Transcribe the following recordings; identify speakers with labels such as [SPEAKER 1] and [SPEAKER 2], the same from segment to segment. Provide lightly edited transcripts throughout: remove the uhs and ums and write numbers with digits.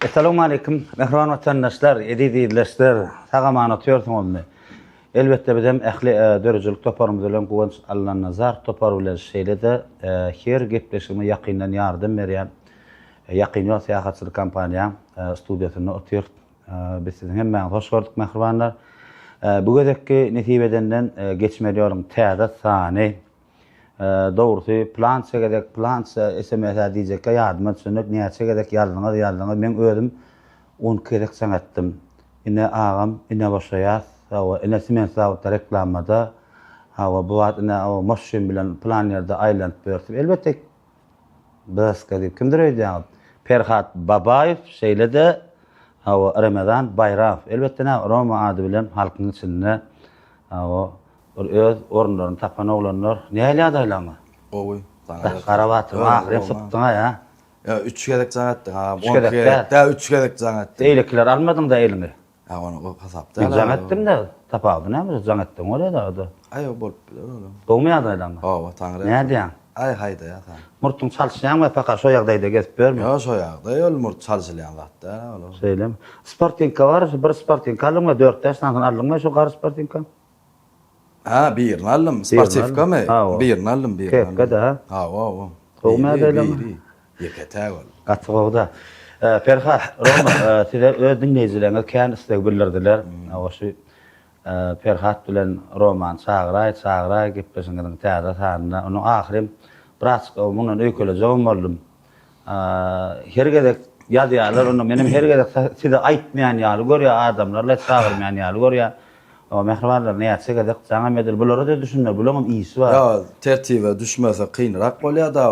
[SPEAKER 1] Assalamu alaykum. Mehriban vatandaşlar, edidiydiler. Sağaman atıyorsunuz. Elbette bizim ähli dörüjülük toparymyz bilen Guwanç Allan Nazar topar bilen şeýlede her gepleşigime ýakyndan ýardym berýän Ýakyn Seýahatçylyk kompaniýa studiýasyna otýar. Biz siziň hemmäňizi hoş gördük mehribanlar. Bu gezekki netibedenden geçmeliyorum täze sany. Doğrusu plan çekedek plan SMS diýjekkä ýardym etsenek näçe çekedek ýardyňyz men özüm 10 kerek sanatdym. Ine ağam ine başaýas ine simen sawta reklamada bu wagt ine maşyn bilen plan ýerde aýlanyp berdim. Elbetde biz gelip kimdir öýdýär? Ferhat Babaýew şeýlede Ramazan Bayram. Elbetde Roma ady bilen halkyň içinde öz orunlaryny tapan oglanlar näle adaýlama?
[SPEAKER 2] Oy,
[SPEAKER 1] Garabatym ahyrym sypdyňa ýa.
[SPEAKER 2] Ya 3 gerek zanatdy. 10 gerek de 3 gerek zanatdy.
[SPEAKER 1] Eýlekler almadyň da elini.
[SPEAKER 2] Ha onu hasapda.
[SPEAKER 1] Zanatdym da tapaby näme zanatdyň ola da.
[SPEAKER 2] Ay o bolup biler oğlum.
[SPEAKER 1] Dogmy adaýlama.
[SPEAKER 2] Taňry.
[SPEAKER 1] Nädäň?
[SPEAKER 2] Ay hayda ya sen.
[SPEAKER 1] Murtuň çalşýanmy paka şo ýagdaýda gezip berme.
[SPEAKER 2] Ya şo ýagdaý ol murt çalşylýan zatda oğlum.
[SPEAKER 1] Söýlem. Sportinka bar, bir sportinka alymmy 4 ýaşdan alymmy şo gar sportinka?
[SPEAKER 2] Ha birini aldım. Sportifka mı? Birini aldım.
[SPEAKER 1] Kepka da.
[SPEAKER 2] Ha o.
[SPEAKER 1] Dogmy adaýlama.
[SPEAKER 2] Ýeketäg ol.
[SPEAKER 1] Gatygda. Ferhat, Roma, size öz dinleyijileriniz kän istek bildirdiler. Şu Ferhat bilen Roman çagyray gepleşiňiň täze sanyna onu ahyrym biraz munyň öýkelejegim boldum. Hergedek ýazýarlar onu menim hergedek size aýtmaýan ýaly görýär adamlar, çagyrmaýan ýaly görýär. O mehribanlar näçe gedek jaňa medel bulara da düşünler, bularym iýsi bar.
[SPEAKER 2] Ya tertibe düşmese kynrak bolýar da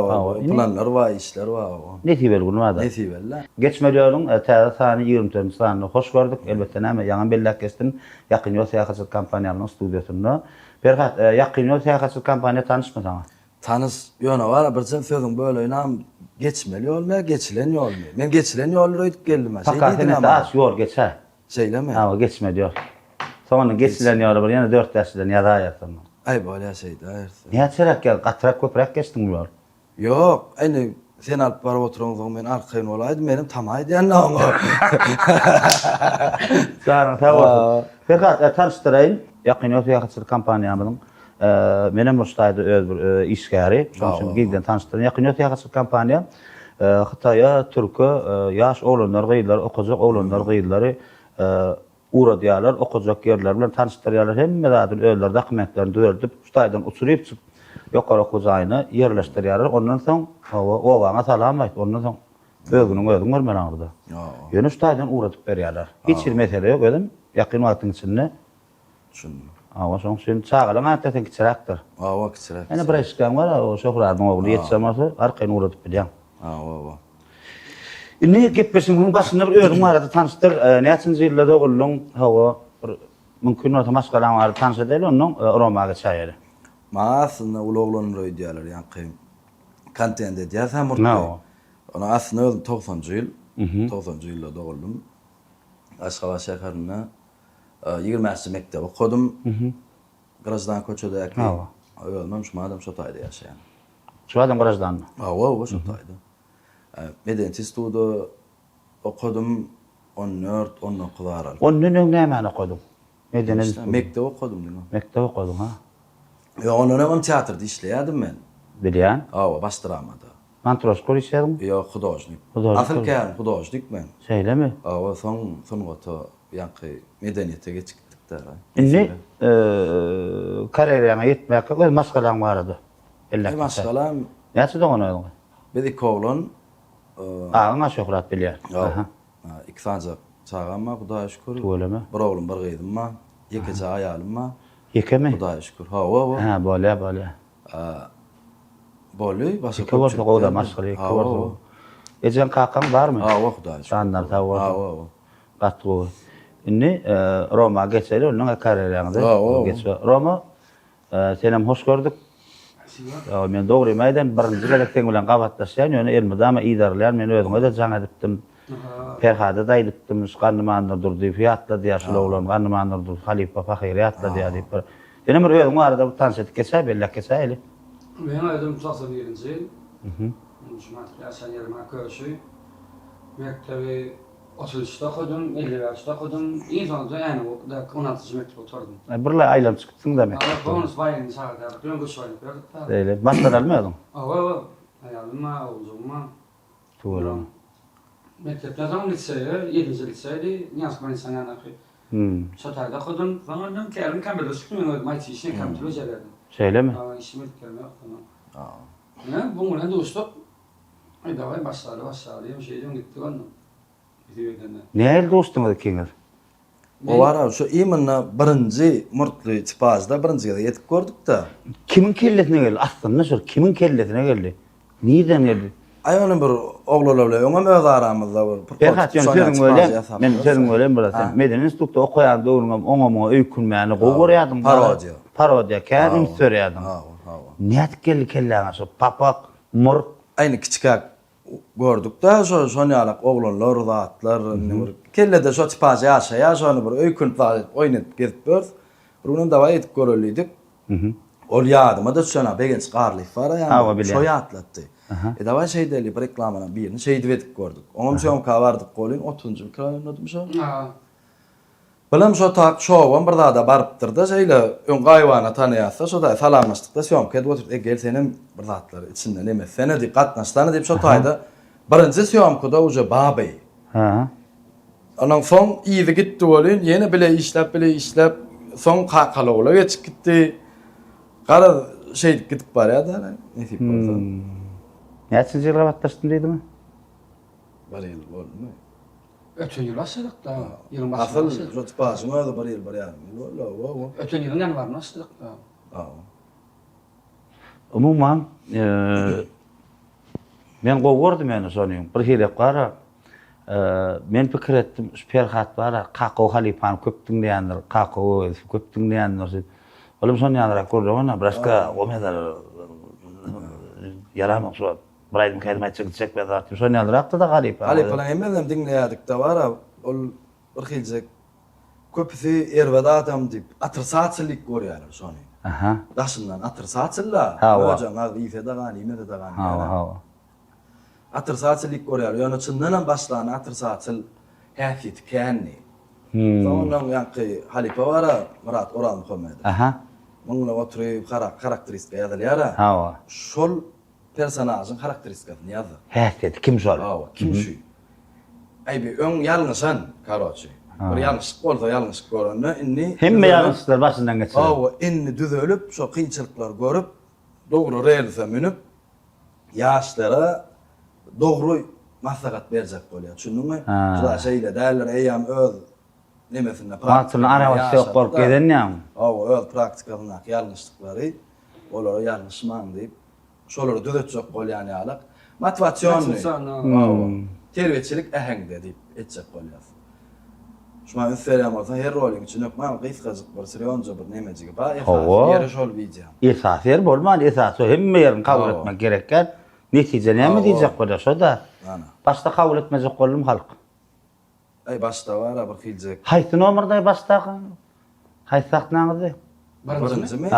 [SPEAKER 2] planlar var, işler var.
[SPEAKER 1] Netibel gulmada.
[SPEAKER 2] Netibel.
[SPEAKER 1] Geçmeliyorum täze sany 24 sanyny hoş gördük. Elbette näme ýaňa bellek kesdim. Ýakyn Seýahatçylyk kompaniýasynyň studiýasynda. Ferhat, Ýakyn Seýahatçylyk kompaniýa tanışmasaňa?
[SPEAKER 2] Tanış ýöne var, bir sözüň böyle ýa geçmeli ýol, geçilen ýol. Men geçilen ýoly öýdüp geldim.
[SPEAKER 1] Fakat taş ýol geçer.
[SPEAKER 2] Şeýleme?
[SPEAKER 1] Ha, geçmedi ýol. Sonra geçilen ýoly bir ýene 4 ýaşdan ýadaýatym.
[SPEAKER 2] Ay bolýa şeýdi, aýyrsa.
[SPEAKER 1] Näçerek gel, gatrak köprek geçdiň ýol?
[SPEAKER 2] Ýok, aýny sen alyp baryp oturýansyň men arkaýyn bolaýdy, menim tamaý diýen oňa.
[SPEAKER 1] Sana tawa. Ferhat, tanıştyrayyn. Ýakyn Seýahatçylyk kompaniýamyň menem ustaýdy öz bir işgäri. Şoň üçin gigden tanıştyryn. Ýakyn Seýahatçylyk kompaniýa Hytaýa, Türkiýe ýaş oglanlar gyýdylar, okujak oglanlar gyýdylary ura diýerler, okujak ýerler bilen tanıştyrýarlar. Hemme zat özleri dokumentlerini düzeltip, ustaýdan uçuryp ýokary okujagyna ýerleşdirýärler. Ondan soň o waňa salam aýt. Ondan soň özüniň görmeňizde. Ýöne ustaýdan uratyp berýärler. Hiç bir mesele ýok özüm. Ýakyn wagtyň içinde.
[SPEAKER 2] Şunu.
[SPEAKER 1] Soň sen çağılan atdan kiçirakdyr.
[SPEAKER 2] Kiçirak.
[SPEAKER 1] Ene bir eşkän bar, o şohlaryň ogly ýetsemäse arkaýyn uratyp berýär. Ne gepleşiň başynda bir özüň barada tanıştyr. Näçinji ýylda ogulyň mümkin bolsa maşgalan bar tanışdyr onuň Romaga çaýary.
[SPEAKER 2] Aslında uluglanır öýdýärler ýa-ni kanten diýär murtda. Onu aslında özüm 90-njy ýylda doğuldum. Aşgabat şäherinde 20-nji mektep okudum. Grajdan köçede ýa-ni ölmem şu adam şotaýda ýaşaýan.
[SPEAKER 1] Şu adam grajdan.
[SPEAKER 2] O şotaýda. Medeniyet institutu okudum 14-10 bar.
[SPEAKER 1] Onun näme okudum? Medeniyet
[SPEAKER 2] mektep okudum diýen.
[SPEAKER 1] Mektep okudum ha.
[SPEAKER 2] Ya onun teatrda işleýärdim men.
[SPEAKER 1] Bilýän?
[SPEAKER 2] Baş dramada.
[SPEAKER 1] Mantroskor işledim.
[SPEAKER 2] Yo, hudojnik. Asylkän hudojnik men.
[SPEAKER 1] Şeýlemi?
[SPEAKER 2] Soňgata ýa-ni medeniyete geçikdik da.
[SPEAKER 1] Indi karýeraňa ýetmäkde öz maşgalaň barady.
[SPEAKER 2] Maşgalam.
[SPEAKER 1] Näçe doňany?
[SPEAKER 2] Bir iki oglan
[SPEAKER 1] Ağına şöhret bilýär.
[SPEAKER 2] İki tane çağam var, Hudaýa şükür.
[SPEAKER 1] Öylemi?
[SPEAKER 2] Bir oglum, bir gyzym var. Ýekeçe aýalym var.
[SPEAKER 1] Ýekemi?
[SPEAKER 2] Hudaýa şükür. Ha,
[SPEAKER 1] bolýar.
[SPEAKER 2] Bolýar, başga
[SPEAKER 1] köp. Köp bolsa maşgala ýek. Ejen kakaň barmy?
[SPEAKER 2] Hudaýa şükür.
[SPEAKER 1] Sanlar tawar. Gatgo. Indi Roma geçeli, onuň karýeraňyzy geçip. Roma, senem hoş gördük. Men dogry maýdan birinji gelekden bilen gabatlaşýan, ýöne elmydama iýdarlaýan, men özüňe de jaň edipdim. Ferhada da edipdim, ganymandyr durdy, fiýatla diýär oglan, ganymandyr durdy, Halifa Fahyryatla diýär. Ýene bir özüň arada bir tanşyk geçer, bellek geçer.
[SPEAKER 3] Men aýdym 91-nji ýyl. Şumat ýaşan ýerime köşü. Mektebi 33'te okudum, 55'te okudum. En sonunda yani o da 16. mektep oturdum.
[SPEAKER 1] Birle aylam çıktın demek.
[SPEAKER 3] Ama bonus bayını sağda. Dün göç bayını gördük da.
[SPEAKER 1] Öyle. Başlar almıyordun.
[SPEAKER 3] Ava, ayalımma, oğuzumma.
[SPEAKER 1] Doğru.
[SPEAKER 3] Mektepte zaman liseye, 7. liseydi. Niyazkman insan yanakı. Çatayda okudum. Falan kerim kamberde çıktım. Yani maçı işine kamberde öcelerdim.
[SPEAKER 1] Şöyle mi?
[SPEAKER 3] Ama işime kelime yok. Ya bununla dostuk. Ay davay başladı. Şeyden gitti onu.
[SPEAKER 1] Ne el dostum ikiniz?
[SPEAKER 2] O var şu imanna birinci murtlu tipajda birinciye yetip gördük da.
[SPEAKER 1] Kimin kelletine geldi? Aslında sor, kimin kelletine geldi? Nereden geldi?
[SPEAKER 2] Ay onun bir oğlularla ona öz aramızda var.
[SPEAKER 1] Berkat sözüm öyle. Men sözüm öyle burası. Meden institutda okuyan doğrunam oňama öýkünmäni goýarýadym. Parodiya kärim söýärdim. Näet geldi kelläňe şu papak murt
[SPEAKER 2] Aynı kiçikak gördük da şonu alak oğlanlar zatlar kellede şu tipaja yaşaya şonu bir öykün oynayıp gezip börd. Bunun da etip görölüydük. Ol yadıma da şuna begenç qarlyk var yani şoy atlattı. Da şey deli bir reklamana birini şey edip gördük. Oňam şoňka bardyk golün 30-njy mikrofonum şo. Bilim şo tak şowam bir da barıptırdy. Şeýle öň gaýwana tanaýatsa şo da salamlaşdykda şoňka edip oturup gel senin bir zatlar içinden emes. Sene diqqat naşdany diýip şo taýda birinji şoňkada uja babay. Onuň soň iýdi gitdi bolyn, ýene bile işläp soň kakalola geçip gitdi. Gara şey gidip barýardy. Näsip bolsa.
[SPEAKER 1] Näçinji ýyl gabatlaşdym diýdimi?
[SPEAKER 2] Bir ýyl bolmy?
[SPEAKER 3] Ötün yıl başladık da. Yılın
[SPEAKER 2] Asıl
[SPEAKER 3] başladık.
[SPEAKER 2] şu tipajyna da bir ýyl barýar.
[SPEAKER 3] Ötün yılın yanvarına başladık da.
[SPEAKER 1] Umuman men gowurdum ýani şonu. Bir hirep gara men pikir etdim, Ferhat bara Kakaw Halipany köp dinleýändir, Kakaw köp dinleýändir. Olam şonu ýanyrak görýän, başga o medal yaramak şu. Braýdym kelime çekip bezatym. Şonu ýanyrak da Halipa.
[SPEAKER 2] Halipany emmedim dinleýärdik da bara ol bir hiljek köpüsi erwada adam diýip atyrsaçylyk görýär şonu. Daşyndan atyrsaçylla. Hojaňa ýyfeda gany, ýmede de gany. Atyrsaçylyk görýär. Ýöne çyndan başlany atyrsaçyl häsiýet känni. Soňra ýanky Halipa bara Murat Oral Muhammed. Muňla oturup karakteristika ýazylýar. Şol personajyň karakteristikasyny ýazdy.
[SPEAKER 1] Häsiýet kim şol?
[SPEAKER 2] Kim şu? Aýby öň ýalňyşan karoçy. Bir ýalňyşlyk bolsa ýalňyşlyk görende inni
[SPEAKER 1] hemme ýalňyşlyklar başyndan geçer.
[SPEAKER 2] Inni düzelip şo kynçylyklar görüp dogry relse minip ýaşlara dogry maslahat berjek bolýar. Düşündiňmi? Şular şeýle däller eýam öz nemesinde
[SPEAKER 1] praktyk arawaşy ýok bolup geden ýa.
[SPEAKER 2] Öz praktikasyna ýalňyşlyklary olar ýalňyşman diýip şolary düzeltjek bolýan ýalyk. Motiwasiýony. Terbiýetçilik ähengde diýip etjek bolýar. Şuna üstlerem olsa her rolün için yok mu? Kıyıskacık var, süreyonca bir nemecik var. Yeri şol video.
[SPEAKER 1] Esas yer bolmaly, esas o hemme yerini kabul etmek gerekken. Netije näme diýjek bolýar şo da. Başta kabul etmejek bolum halk.
[SPEAKER 2] Başta var bir hiljek.
[SPEAKER 1] Haýsy nomerda başta? Haýsy haknaňyzy?
[SPEAKER 2] Birinji mi?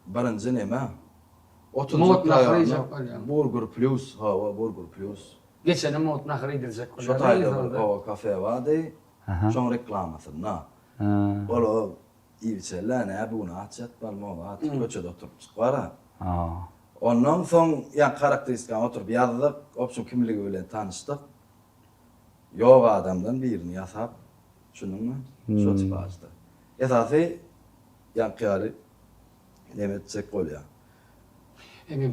[SPEAKER 2] Birinji näme? 30 Burger Plus, Burger Plus.
[SPEAKER 3] Geçen mot nahry edecek.
[SPEAKER 2] Şo taýda o kafe wady. Şoň reklamasyna. Olo iýçeler näme bunu açat balma, açyp köçede oturup çykara. Ondan soň ýa karakteristika oturup ýazdyk, opşum kimligi bilen tanyşdyk. Ýok adamdan birini ýasap, şunuňmy? Şo tipajda. Esasy ýankyary nemetsek bolýar.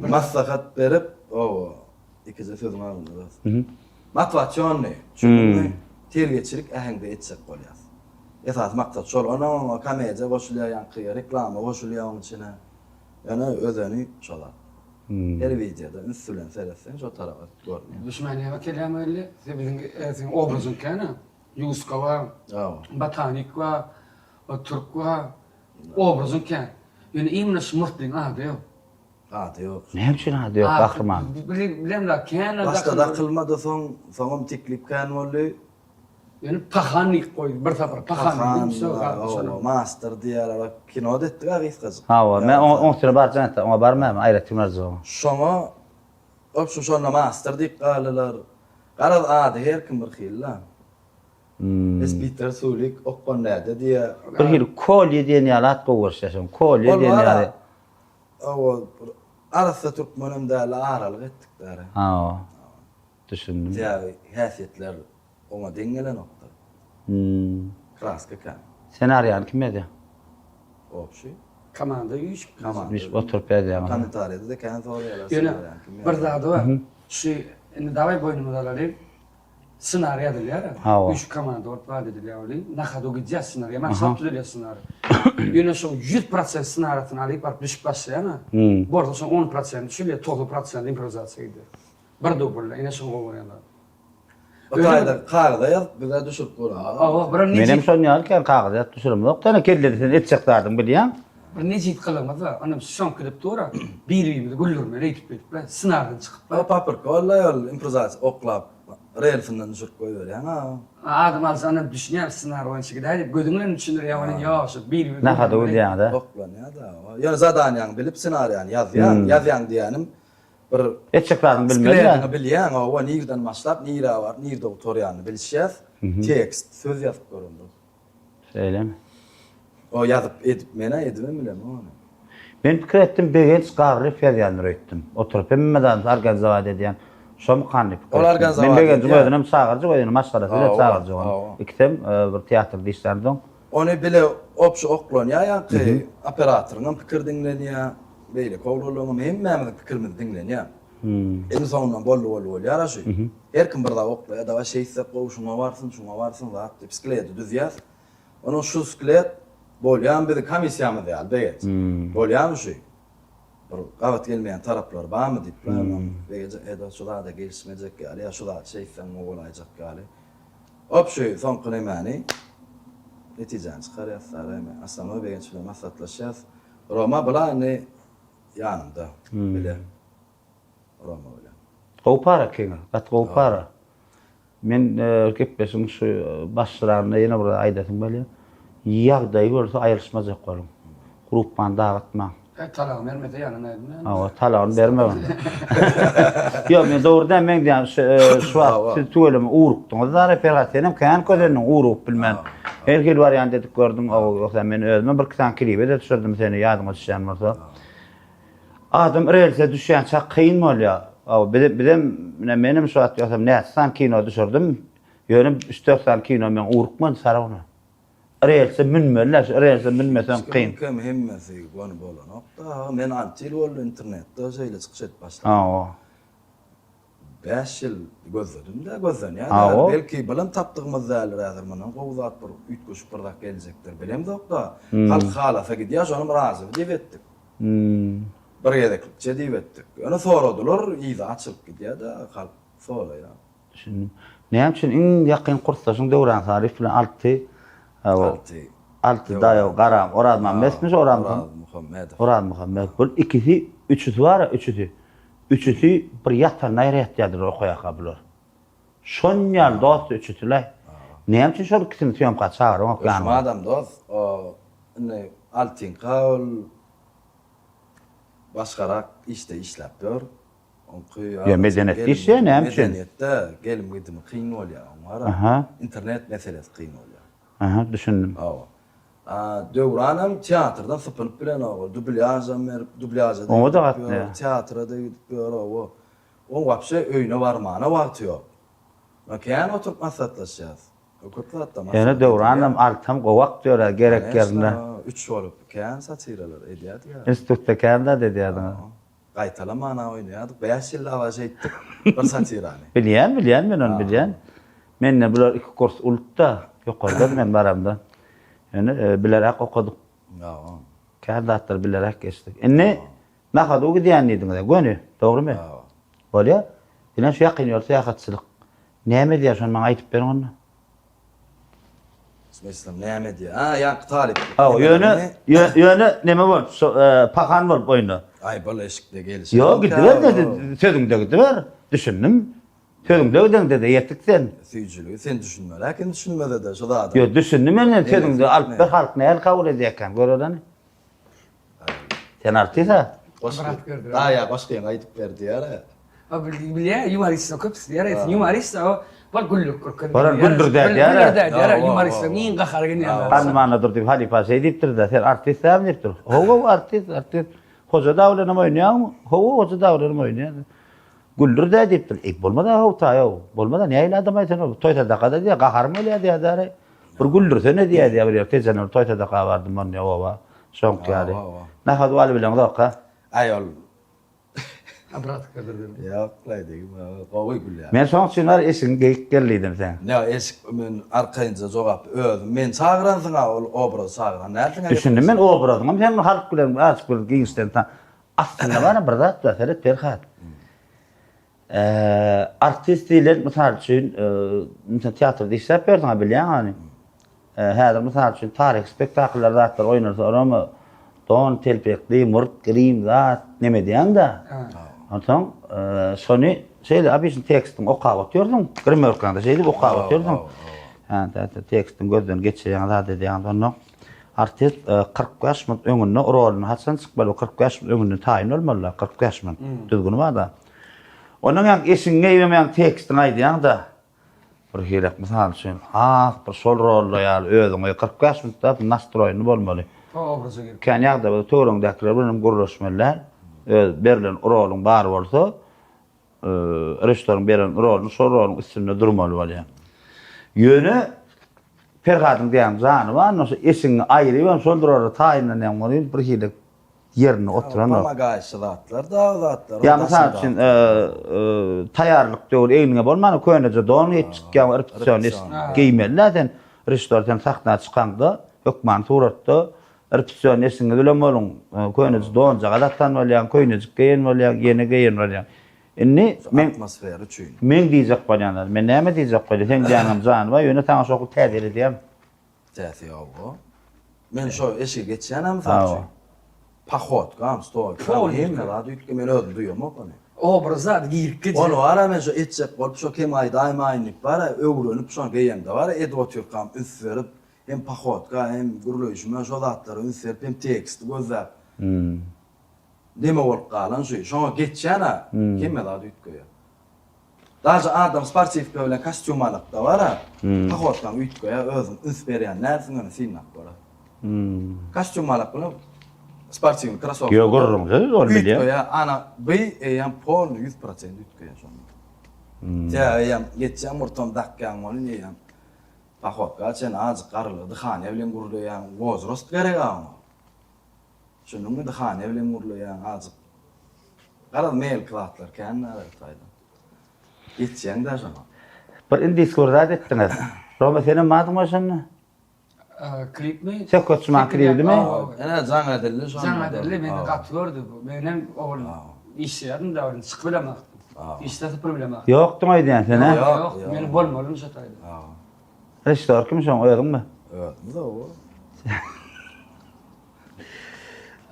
[SPEAKER 2] Maslahat berip, ikisi sözüm alındı. Motivasyony, şunuňmy? Terbiýetçilik ähengde etjek bolýar. Esas maksat şol, ona kameja goşulýar ýanky reklama goşulýar oň içine. Ýani özüni şolar. Her videoda üstülen seresen şo tarafa görnýär.
[SPEAKER 3] Düşmanyňa kelämeli, senin obrazyň käne, Yuska wa, botanik wa, Türk wa, obrazyň kän. Ýani imne smurtlyň ady ýok.
[SPEAKER 2] Ady ýok.
[SPEAKER 1] Näme üçin ady ýok gahrman?
[SPEAKER 3] Bilemler kän.
[SPEAKER 2] Başda da kılmady soňam teklip kän boldy.
[SPEAKER 3] Yani pahanik koy, bir sefer pahanik diýip
[SPEAKER 2] master diýerler, kino detdi gysgazy.
[SPEAKER 1] Men on süre barjan ta, ona barmam, aýratymlar zo.
[SPEAKER 2] Şoňa opşu şonda master diýip galylar. Garaz ady her kim bir hilla. Peter Sulik oqqan näde diye.
[SPEAKER 1] Bir hil kolye diýen ýaly at gowurşaşam. Kolye diýen ýaly.
[SPEAKER 2] O arasda Türkmenim däli aralyk etdikleri.
[SPEAKER 1] Ha. Düşündüm.
[SPEAKER 2] Ya häsiýetler ona deňgelen nokta. Kraska kan.
[SPEAKER 1] Senarýany kim edi?
[SPEAKER 2] Opşy.
[SPEAKER 3] Komanda üç.
[SPEAKER 1] Biz oturup edýär.
[SPEAKER 2] Komentariyada da kan soraýarlar.
[SPEAKER 3] Yine bir zady var. Şu indi davay boynumdalar. Senaryo edilýär.
[SPEAKER 1] Ha.
[SPEAKER 3] Üç komanda ortaýa edilýär. Nahado gidýär senaryo. Maksat edilýär senaryo. Yine şu 100% senaryosyny alyp barıp düşüp başlaýan. Bu arada şu 10% düşüp 90% improvizasiýa gidiyor. Bir döwürle ine şu gowurýanlar.
[SPEAKER 2] Otayda qarda ýaz, bize düşüp bolar.
[SPEAKER 3] Awa bir
[SPEAKER 1] Menem
[SPEAKER 3] neçe
[SPEAKER 1] şol ýaly kagadat düşürüm. Ýokda keldi sen etjekdardyň bilýän.
[SPEAKER 3] bir neçe kılymaz var. Anam şon kılıp tora. Bir güllürme reytip bitip senaryodan çykyp.
[SPEAKER 2] O papır kolla improvizasiýa oklap relfinden düşüp goýýar. Ha.
[SPEAKER 3] Adam alsana düşünýär senaryo oyunçy gidip gödüňden düşünür ýa-ni ýa-şy bir
[SPEAKER 1] Nahada bilýär-de.
[SPEAKER 2] Oklanýar da. Ýöne zadanýaň bilip senarýany ýazýan diýenim. Bir
[SPEAKER 1] Etjekdardyň bilmeli.
[SPEAKER 2] Skleýany bilýän, o nirden başlap, nira var, nirde oturýany bilýär. Tekst, söz ýazyp göründir.
[SPEAKER 1] Söyleme.
[SPEAKER 2] O ýazyp edip mene edibem bilemem onu.
[SPEAKER 1] Ben pikir etdim, begenç gary ferýanyr etdim. Oturup hemmedan organizowat edýän. Şom kanly pikir.
[SPEAKER 2] Olar organizowat
[SPEAKER 1] Ben begenç
[SPEAKER 2] edýän.
[SPEAKER 1] gözünüm sagyrjy goýdum, maşgara
[SPEAKER 2] Ha,
[SPEAKER 1] sagyrjy
[SPEAKER 2] ha.
[SPEAKER 1] goýdum. Ikitem bir teatr diýişlerdiň.
[SPEAKER 2] Onu bile opşy oklanýar, ýa-ni operatorun pikir diňlenýär. Beýle kowrulugym hemmämiň pikirimiz diňlenýär. En sonundan bollu ýaraşy. Herkim bir da oklaýar, da şeýse gow şuna varsyn, zat bisiklet düzýär. Onu şu bisiklet bolýan bir komissiýamyz ýaly beýet. Bolýan şu. Bir gabat gelmeýän taraplar barmy diýip, beýle eda şular da gelişmejek ýaly, ýa şular şeýsen bolajak ýaly. Opşy soňky nämäni netijen çykarýar, aslında beýle şular maslahatlaşýar. Roma bilany yanımda bile Roma öyle.
[SPEAKER 1] Gowpara keňe, gat gowpara. Men gepleşiň şu başlarına ýene bir aýdatyň belä. Ýagdaý bolsa aýryşmajak bolun. Grupman dagatma.
[SPEAKER 3] Talan vermede ýanyna edin.
[SPEAKER 1] Awa talan berme onu. Yo, men dogrudan men diýen şu wagt siz tügelimi urukdyňyz da referensiýam kan közeniniň urup bilmän. Her hil variant edip gördüm, ýoksa men özüme bir kisan klibi de düşürdüm seni ýadyma düşýän bolsa. Adam relse düşýän çak kıyın bolýar. Awa bizem menim şu wagt ýosam näçe kino düşürdüm. Ýönem 3-4 kino men urukman saragna. Relse minmeler, relse minmesen kıyın.
[SPEAKER 2] Kim hemmesi gonu bolan. Nokta men antil boldy internetde şeýle çykyş et başlady.
[SPEAKER 1] Awa.
[SPEAKER 2] 5 ýyl gözledim. Belki bilim tapdygymyz däl häzir munyň gowzat bir ütgüş bir dak geljekdir. Bilem dokda. Halk halasa gidýär, şonuň razy diýip etdik. Bir ýedeklikçe diýip etdik. Onu soradylar, ýyzy açylyp gidýär da halk soraýar.
[SPEAKER 1] Düşündüm. Näme üçin iň ýakyn kursaşyň döwran tarif bilen altı daýaw garam, Oradman mesmiş Oradman. Orad Muhammed. Bu ikisi, üçüsü var, üçüsü bir ýatan naýrat ýadyr okuýaka bular. Şon ýaly dost üçüsüler. Näme üçin şol ikisini tüýämkä çağırýar oklan.
[SPEAKER 2] Şu adam dost, o ne altin kaul başgarak işte işläpdir.
[SPEAKER 1] Ya medeniyetli işe näme üçin?
[SPEAKER 2] Medeniyetde gelim gidimi kıyın bolýar. Onlara internet meselesi kıyın bolýar.
[SPEAKER 1] Aha, düşündüm.
[SPEAKER 2] Döwranam teatrdan sypynyp bilen o dublyajda.
[SPEAKER 1] Onu da gatdy.
[SPEAKER 2] Teatra da gidip o. O wapşe öýüne barmana wagty ýok. Näken oturup maslahatlaşýar. O köplatda maslahat.
[SPEAKER 1] Ýene döwranam altam gowak diýer gerek yerine.
[SPEAKER 2] 3 bolup kän satyralar edýär ya.
[SPEAKER 1] Institutda kanda dedi adam.
[SPEAKER 2] Gaýtalamana oýnaýardyk. 5 ýyl awaz etdik. Bir satyrany.
[SPEAKER 1] Bilýän men onu bilýän. Menne bular 2 kurs ulutda ýokarda men baramda. Yani bilerek okuduk. Kağıtlar bilerek geçtik. Enne nahada o gidiyen neydin de gönü, doğru mu? Bolya. Dilen şu yakın yolsa yakatçılık. Näme diýär şonu maňa aýtyp berin onu?
[SPEAKER 2] Mesela näme diýär? Ýa talip.
[SPEAKER 1] Ýöne näme bol? Pakan bol oýna.
[SPEAKER 2] Ay bol eşikde gelişi.
[SPEAKER 1] Ýok, gidiver dedi. Sözüňde gidiver. Düşündüm. Sözüňde dedi ýetdik sen.
[SPEAKER 2] Süýjüligi sen düşünme. Lakin düşünmede de şu da.
[SPEAKER 1] Ýok, düşündüm men sözüňde alyp bir halk näme kabul edýärken görýän. Sen artysa.
[SPEAKER 2] Daýa başga ýa aýdyp berdi ýa.
[SPEAKER 3] Biliyor, humorist köpüsü diyor. Humorist o var güllük kurkur.
[SPEAKER 1] Var güldür der ya.
[SPEAKER 3] Güldür der ya. Humorist min qahar gene.
[SPEAKER 1] Kanmanadır dip halifa şey dipdir da sen artist hem dipdir. Hovo artist. Hoca davlanım oynayan mı? Hoca davlanım oynayan. Güldür de dipdir. Bolmada hov tayo. Bolmada ne ayla adam aytan. Toyta da kada diye qahar mı öyle diye dare. Bir güldürse ne diye bir tezen toyta da qavardım ben ya baba. Şonk yani. Ne hadu ali bilen doqa.
[SPEAKER 2] Ayol.
[SPEAKER 3] Abrat kadirdim.
[SPEAKER 2] Yok, laydik. Qoğuy gül ya.
[SPEAKER 1] Men soň şunlar esin gellidim sen.
[SPEAKER 2] Ne esk men arkayınca jogap özüm. Men çağıransın ol obraz çağıran. Nereden?
[SPEAKER 1] Düşündüm men obrazım. Sen halk bilen açık bir gençten aslında bana bir zat da seret terhat. Artist ile misal üçün mesela tiyatroda işlep berdiňa bilýän hani. Häzir misal üçün tarih spektakllar zatlar oýnarsa ama don telpekli murt grim zat neme diýän da. Antaň şonu şeýle abişin tekstin okap otýordum. Grimörkanda şeýle okap otýordum. Ha, tekstin gözden geçýän zat diýän onda. Artist 45 minut öňünde roluny hatsan çykmaly 45 minut öňünde taýin bolmaly 45 minut. Düzgün var da. Onun ýa eşiňe ýa tekstin aýdýan da bir herek misal üçin bir sol rolda ýa özüňe 45 minutda nastroýny bolmaly.
[SPEAKER 3] Obraza gir.
[SPEAKER 1] Kan ýagda bu töwrüňdekiler bilen gurulmalar berilen roluň bar bolsa restoran beren roluny şol roluň üstünde durmaly bolýar. Ýöne Ferhatyň diýen zany bar, näçe eşiňe aýryp şol rolda taýinlenen bolan bir herek yerine oturan o.
[SPEAKER 2] Ama gaýşylatlar, dawlatlar.
[SPEAKER 1] Ya misal üçün taýarlyk döwür eýniňe bolmany köýnece don ýetişikän repetisionist giýmellerden restoran sahna çykanda hökman suratda repetisionistine bilen bolun köýnece don jagalatdan bolýan köýnece giýen bolýan ýene giýen bolýan. Inni men
[SPEAKER 2] atmosferi üçin.
[SPEAKER 1] Men diýjek bolýanlar. Men näme diýjek bolýan? Sen diýeňem zany we ýöne taňa şoku täzir edýär.
[SPEAKER 2] Täzir ýok. Men şo eşi geçýänem fakçy. Pahot, gam, stol. Hem radio men ödüm duýum okany.
[SPEAKER 3] Obraza girip gitdi.
[SPEAKER 2] Onu ara men şo etjek bolup şo kemay daýmaýynyk bar, öwrünüp şo geýende bar, edwotür kam üsverip hem pahot, hem guruluşma şo zatlar üsverip hem tekst gözläp. Neme bolup galan şo, şo geçýäne kemme radio ütköýär. Daja adam sportif bilen kostyum alyp da bar, pahotdan ütköýär, özüm üs berýän närsini sinap bar. Kostyum alyp bilen Sportivni krasovka.
[SPEAKER 1] Yo görürüm, ol bilýär.
[SPEAKER 2] Ütköýär, ana bu ýa pol 100% ütköýär şonu. Ja, ýa geçýän ortam dakkan bolan ýa. Pahotga sen az garly dyhany bilen gurulýan wozrost gerek ama. Şonuň dyhany bilen gurulýan az. Garad mail klatlar kenara taýdan. Geçýän da şonu.
[SPEAKER 1] Bir indis görýär etdiňiz. Roma senin madyň şonu?
[SPEAKER 3] Klip mi?
[SPEAKER 1] Çekoçman klibi mi?
[SPEAKER 2] Ene zaňa dille şonu.
[SPEAKER 3] Zaňa dille meni gatýardy bu. Menem oğlum işlerim de var, sık bilemek. İşte problem var.
[SPEAKER 1] Yoktu mu diýen sen ha?
[SPEAKER 3] Yok, meni bolmaly şataydy.
[SPEAKER 1] Restoran kim şoň oýadym mı?
[SPEAKER 2] Evet, bu da o.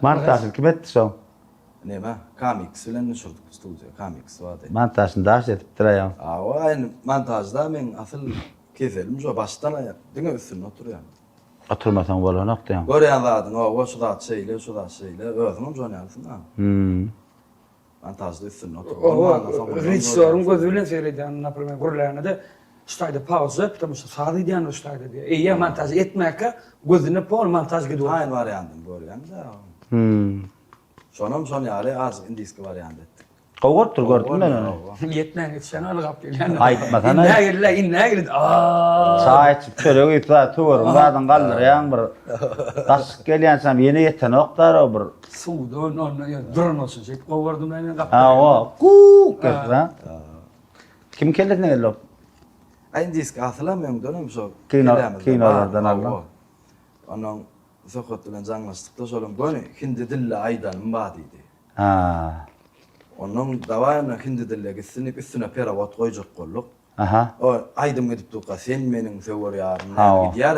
[SPEAKER 1] Montaj kim etdi şoň?
[SPEAKER 2] Neme? Comics bilen nüşürdik studio, Comics wady.
[SPEAKER 1] Montajyny daş etip durýan.
[SPEAKER 2] O aýny montajda men asyl keselim şo başdan aýak. Diňe üstüne oturýan.
[SPEAKER 1] Oturmasan bolanok diýen.
[SPEAKER 2] Görýän zadyň o şu da şeýle, özüňem joňarsyn ha. Montajda üstüne oturýan.
[SPEAKER 3] Rejissörüm gözü bilen seyreden, например, gurulanyda ştaýda pauza, потому что sady diýen ştaýda diýär. Eýe montaj etmäke gözüne pol montaj gidiyor.
[SPEAKER 2] Aýyn variantyny görýän da. Şonam şon ýaly az indiski variant etdik.
[SPEAKER 1] Gowurtur gördüm ben onu.
[SPEAKER 3] Yetmän etsen algap gelýän.
[SPEAKER 1] Aýtmasan
[SPEAKER 3] inne geldi.
[SPEAKER 1] Çaý içip çöre ýytsa tuwar, badan galdyrýan bir gaşyk gelýänsem ýene ýeten oklar o bir.
[SPEAKER 3] Suwdan onu duran olsun şeýle gowurdum men gap.
[SPEAKER 1] O, ku kesra. Kim keldi ne geldi?
[SPEAKER 2] Indiski asyla men dönem şo.
[SPEAKER 1] Kinolardan aldım.
[SPEAKER 2] Onuň Sohbat bilen jaňlaşdykda şolum göni hindi dille aýdanym bar diýdi. Onuň dawaýyna hindi dille gitsinip üstüne perawat goýjak bolduk. O aýdym edip durýar, sen meniň söwür ýarym diýär.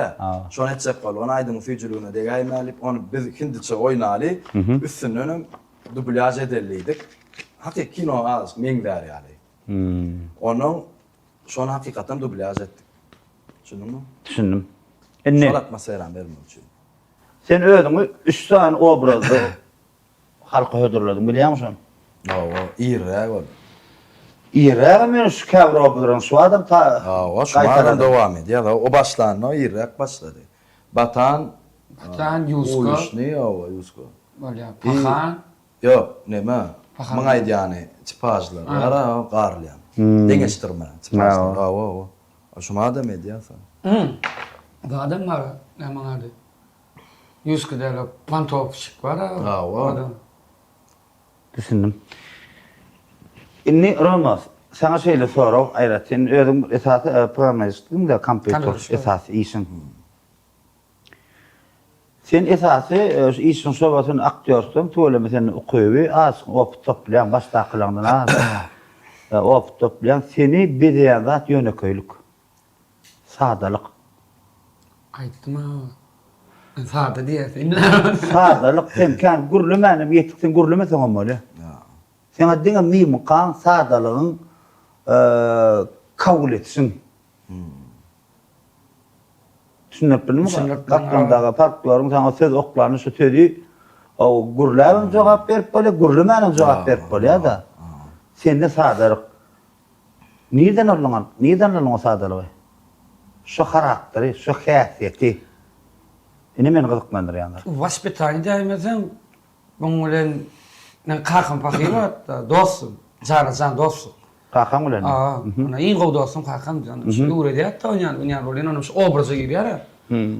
[SPEAKER 2] Şonu etjek bol, onu aýdym füjülüne degäýmälip, onu biz hindiçe oýnaly, üstüne dublyaj edeliydik. Haky kino az meňdär ýaly. Onuň şonu hakykatan dublyaj etdik. Düşündiňmi?
[SPEAKER 1] Düşündüm. Enne
[SPEAKER 2] Şol atmosferany bermek üçin.
[SPEAKER 1] sen özüňi 3 tane obrazdy halka hödürledin, bilýär misin?
[SPEAKER 2] O ýerä bol.
[SPEAKER 1] İraq men şu käbra bilen şu adam ta
[SPEAKER 2] O şu adam devam ediyor. O başlandı, o Irak başladı. Batan,
[SPEAKER 3] Yusko.
[SPEAKER 2] Uyuşni, o Yusko.
[SPEAKER 3] Böyle Pahan.
[SPEAKER 2] Yok, neme?
[SPEAKER 3] Pahan.
[SPEAKER 2] Mıngaydı yani, tipajlar. Ara o qarlayan. Deňeşdirme, tipajlar. O. Şu adam ediyor.
[SPEAKER 3] Bu adam var. Ne manada? Yusko derler. Pantofçuk var.
[SPEAKER 2] O adam.
[SPEAKER 1] düşündüm. İnni Romas, sana şeýle sorak, aýrat, sen özüň esasy programmistliň da kompýuter esasy işin. Sen esasy işin şobatyn aktyorsun, töwleme sen okuýby, az op toplayan başda kılandan az. Op toplayan seni bedeýän zat ýöneköýlük. Sadalyk.
[SPEAKER 3] Aýtdym ha. Sada diýersin.
[SPEAKER 1] Sadalyk sen kan gurlumanym ýetiksin gurlumasaň bolmaly. Sen diňe mim kan sadalygyň kabul etsin. Düşünüpdinmi? Gaplandaga farklaryň sana söz oklanyny şu sözi o gurlaryň jogap berip bolýar, gurlumanyň jogap berip bolýar da. Sende sadalyk. Nirden alıngan? Nirden alıngan sadalygy? Şu karakteri, şu häsiýeti. Ine men gyzykmandyr ýa-da.
[SPEAKER 3] Vaspitanie diýmesen, bu bilen ne kakam pakybat, dostum. Can dostum.
[SPEAKER 1] Kakam bilen.
[SPEAKER 3] Ana iň gowy dostum kakam canım. Şu öwredýär da oňan rollen onu şu obraza girýär.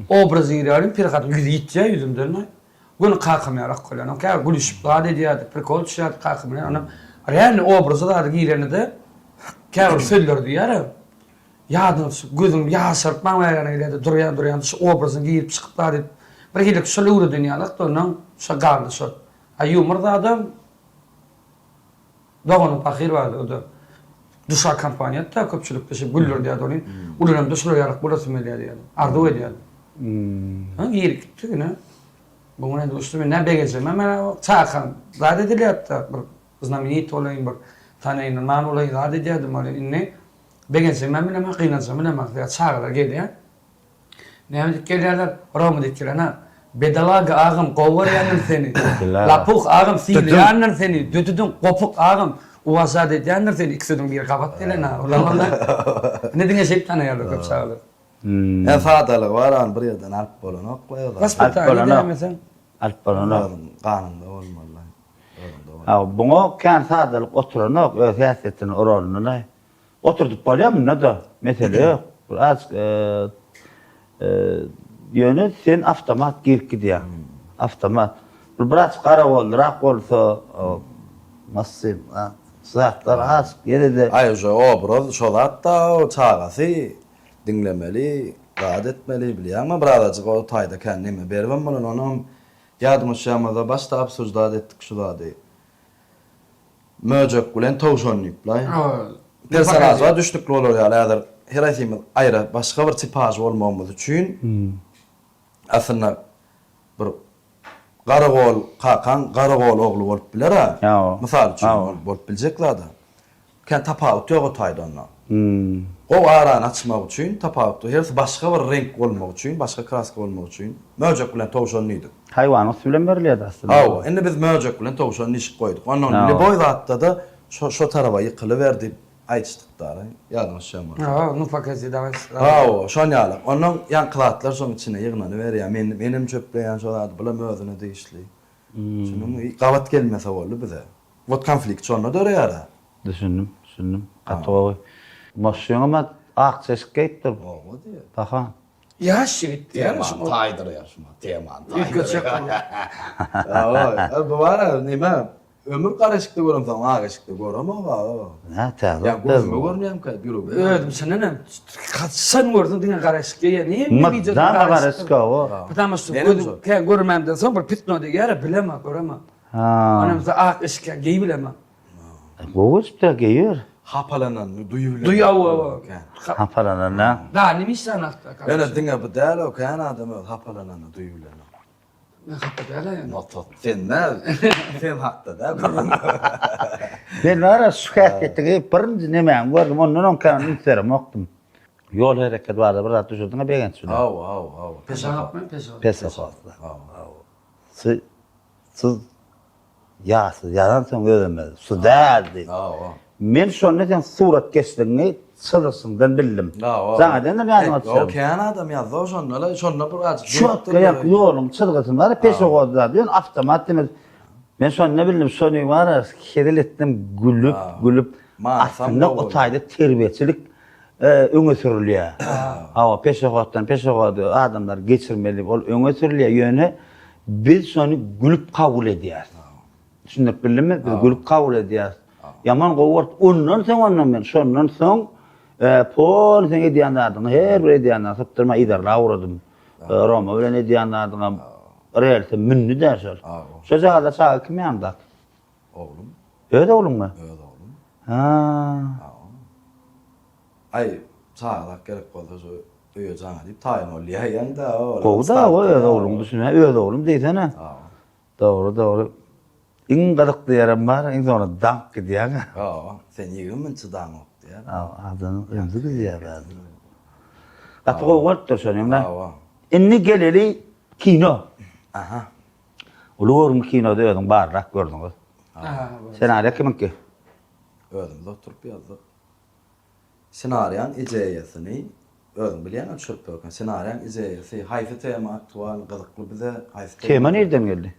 [SPEAKER 3] Obraza girýär, pirgat ýitýär ýüzümden. Bunu kakam ýarak golýan. Ka gülüşip bad edýär, prikol çýar kakam bilen. Ana real obraza da girýärinde ka söýler diýär. Ýadyň gözüm ýaşartman berýän durýan şu obrazyny giyip çykyplar dip. Bir gilik şu lüwre dünýälik da onuň şu gardy şu. Aýumyrda adam Doğanın pakir vardı o da. Duşa kampanyada köpçülükde şey güller diýär onu. Ulanam duşlar ýarak burasy melýär diýär. Ardu edýär. Ha girik tügüne. Bu mene dostum ne begejem ama çakan. Zade dilýär da bir znamenit olaýyn bir tanaýyn man olaýyn zade edýärdim ale inne. Begejem men ama qynajam men ama çağıra gelýär. Näme diýerler? Roma diýerler. Bedalaga ağam qowwarýanyň seni. Lapuk ağam silýanyň seni. Dütüdün qopuk ağam uwazat edýändir seni. İkisiň bir gabat dilen ha. Ulanlar. Ne diňe şeýip tanaýarlar köp saglar.
[SPEAKER 2] Sadalyk var an bir ýerden alyp bolan oklar.
[SPEAKER 3] Vaspitanie diýmesen.
[SPEAKER 1] Alyp bolan.
[SPEAKER 2] Kanunda bolmaly.
[SPEAKER 1] Buňa kan sadalyk oturanok öz häsiýetini oralanyny. Oturdup bolýarmy da? Mesele az ýöne sen avtomat girip gidýär. Avtomat. Biraz qara boldyrak bolsa, massiv, zatlar az ýerde.
[SPEAKER 2] Aýja obraz şolat da o çagasy dinlemeli, gad etmeli bilýärmi? Birazajyk o taýda kendime beribem bolan onuň ýadyma şamada başda absurd etdik şu zady. Möjek bilen towşanlyplar. Personajga düşdükli bolar ýa-da her aýtym aýra başga bir tipaj bolmamyz üçin aslında bir garagol kakan garagol oglu bolup biler ha. Misal üçin bolup biljekler da. Kan tapawut ýok taýda ondan. O arany açmak üçin tapawut her başga bir renk bolmak üçin, başga kraska bolmak üçin möjek bilen towşanlydy.
[SPEAKER 1] Haýwan bilen berilýär aslında.
[SPEAKER 2] Ha, indi biz möjek bilen towşanly iş goýduk. Ondan bile boy zatda da şu tarafa ýykylyberdi. Aýçdykdary, ýadymyşam.
[SPEAKER 3] Ha, nu fakazi dawas.
[SPEAKER 2] Ha, şoňaly. Onuň ýanklatlar şoň içine ýygnany berýär. Menim çöpleýän şolady bilen özüne diýişli. Şunun gabat gelmese boldy bize. Wot konflikt şonda dörýär.
[SPEAKER 1] Düşündüm. Gatowy. Maşyňyma akçeşik geýipdir.
[SPEAKER 2] O diýär.
[SPEAKER 1] Taha.
[SPEAKER 3] Yaş ýigit diýär.
[SPEAKER 2] Taýdyr ýaşma, teman.
[SPEAKER 3] Ülkeçek.
[SPEAKER 2] Ha, bu var nime? Ömür garaşykda göremsen, agaşykda göremem ha.
[SPEAKER 1] Ha, taýda.
[SPEAKER 2] Ya gözüme görmeyem ka, ýüregi.
[SPEAKER 3] Ödüm senenem. Kaçsan gördün diňe garaşykda ýa-ni
[SPEAKER 1] video garaşyk o.
[SPEAKER 3] Потому что görmemden soň bir pitno diýär, bilemem, göremem.
[SPEAKER 1] Ha.
[SPEAKER 3] Onam da ak işke geý bilemem.
[SPEAKER 1] Bu üstde geýür.
[SPEAKER 2] Hapalanan, duýubilen.
[SPEAKER 3] Duýaw.
[SPEAKER 1] Hapalanan ha.
[SPEAKER 3] Da nimi sanakda.
[SPEAKER 2] Öyle diňe bu däl o kan adam hapalanan duýubilen.
[SPEAKER 3] Ne hapalanan?
[SPEAKER 2] Notat. Sen hakda da.
[SPEAKER 1] Ben ara şähertde birinji näme gördüm, ondan kan ünslerim okdum. Yol hereket barda bir zat düşürdüňe begen şunu.
[SPEAKER 2] Aw.
[SPEAKER 3] Pesahap.
[SPEAKER 1] Siz ýasy yaran soň ölemez. Su däldi. Men şonu sen surat geçdiğini çılgısından bildim. Zaten de yazma
[SPEAKER 2] O
[SPEAKER 1] atışım.
[SPEAKER 2] kehan adam yazdı o şonla bir açık.
[SPEAKER 1] Çok gayak yolum çılgısın var. Peşe koydular diyorsun avtomat demez. Ben şonu ne bildim şonu var ya kedilettim gülüp aslında o tayda terbiyecilik öňe sürülýär. Awa peşe koydu adamlar geçirmeli ol öňe sürülýär ýöne biz şonu gülüp kabul edýär. Düşünüp bildimmi? Biz gülüp kabul edýär. Yaman gowart ondan soň men şondan soň pol sen edýänlerden her bir edýänler saptırma idarla uğradım. Roma bilen edýänlerden realte münni däşer. Şo jagada çağa kim ýandak?
[SPEAKER 2] Oğlum.
[SPEAKER 1] Öde oğlum mu?
[SPEAKER 2] Öyle oğlum.
[SPEAKER 1] Ha.
[SPEAKER 2] Ay çağlak gerek bolsa şu öýe jaňa diýip taýyn bolýar ýa-da o.
[SPEAKER 1] Gowda o öde oğlum düşünä öde oğlum diýsene. Doğru. İň gydykdy ýerim bar, iň sonra dank gidýär.
[SPEAKER 2] Sen ýigimmin çıdaň okdy ýa.
[SPEAKER 1] Adanyň öňü gidýär bäzi. Gatı gowatdyr şoňam da. Inni geleli kino.
[SPEAKER 2] Aha.
[SPEAKER 1] Ulugorun kinoda ödüň barrak gördüňiz. Senaryo kiminki?
[SPEAKER 2] Özümde oturup yazdık. Senaryon ijeyesini özüm bilýän çöp öken senaryon ijeyesi haýsy tema aktual gyzykly bize haýsy
[SPEAKER 1] Tema nereden geldi?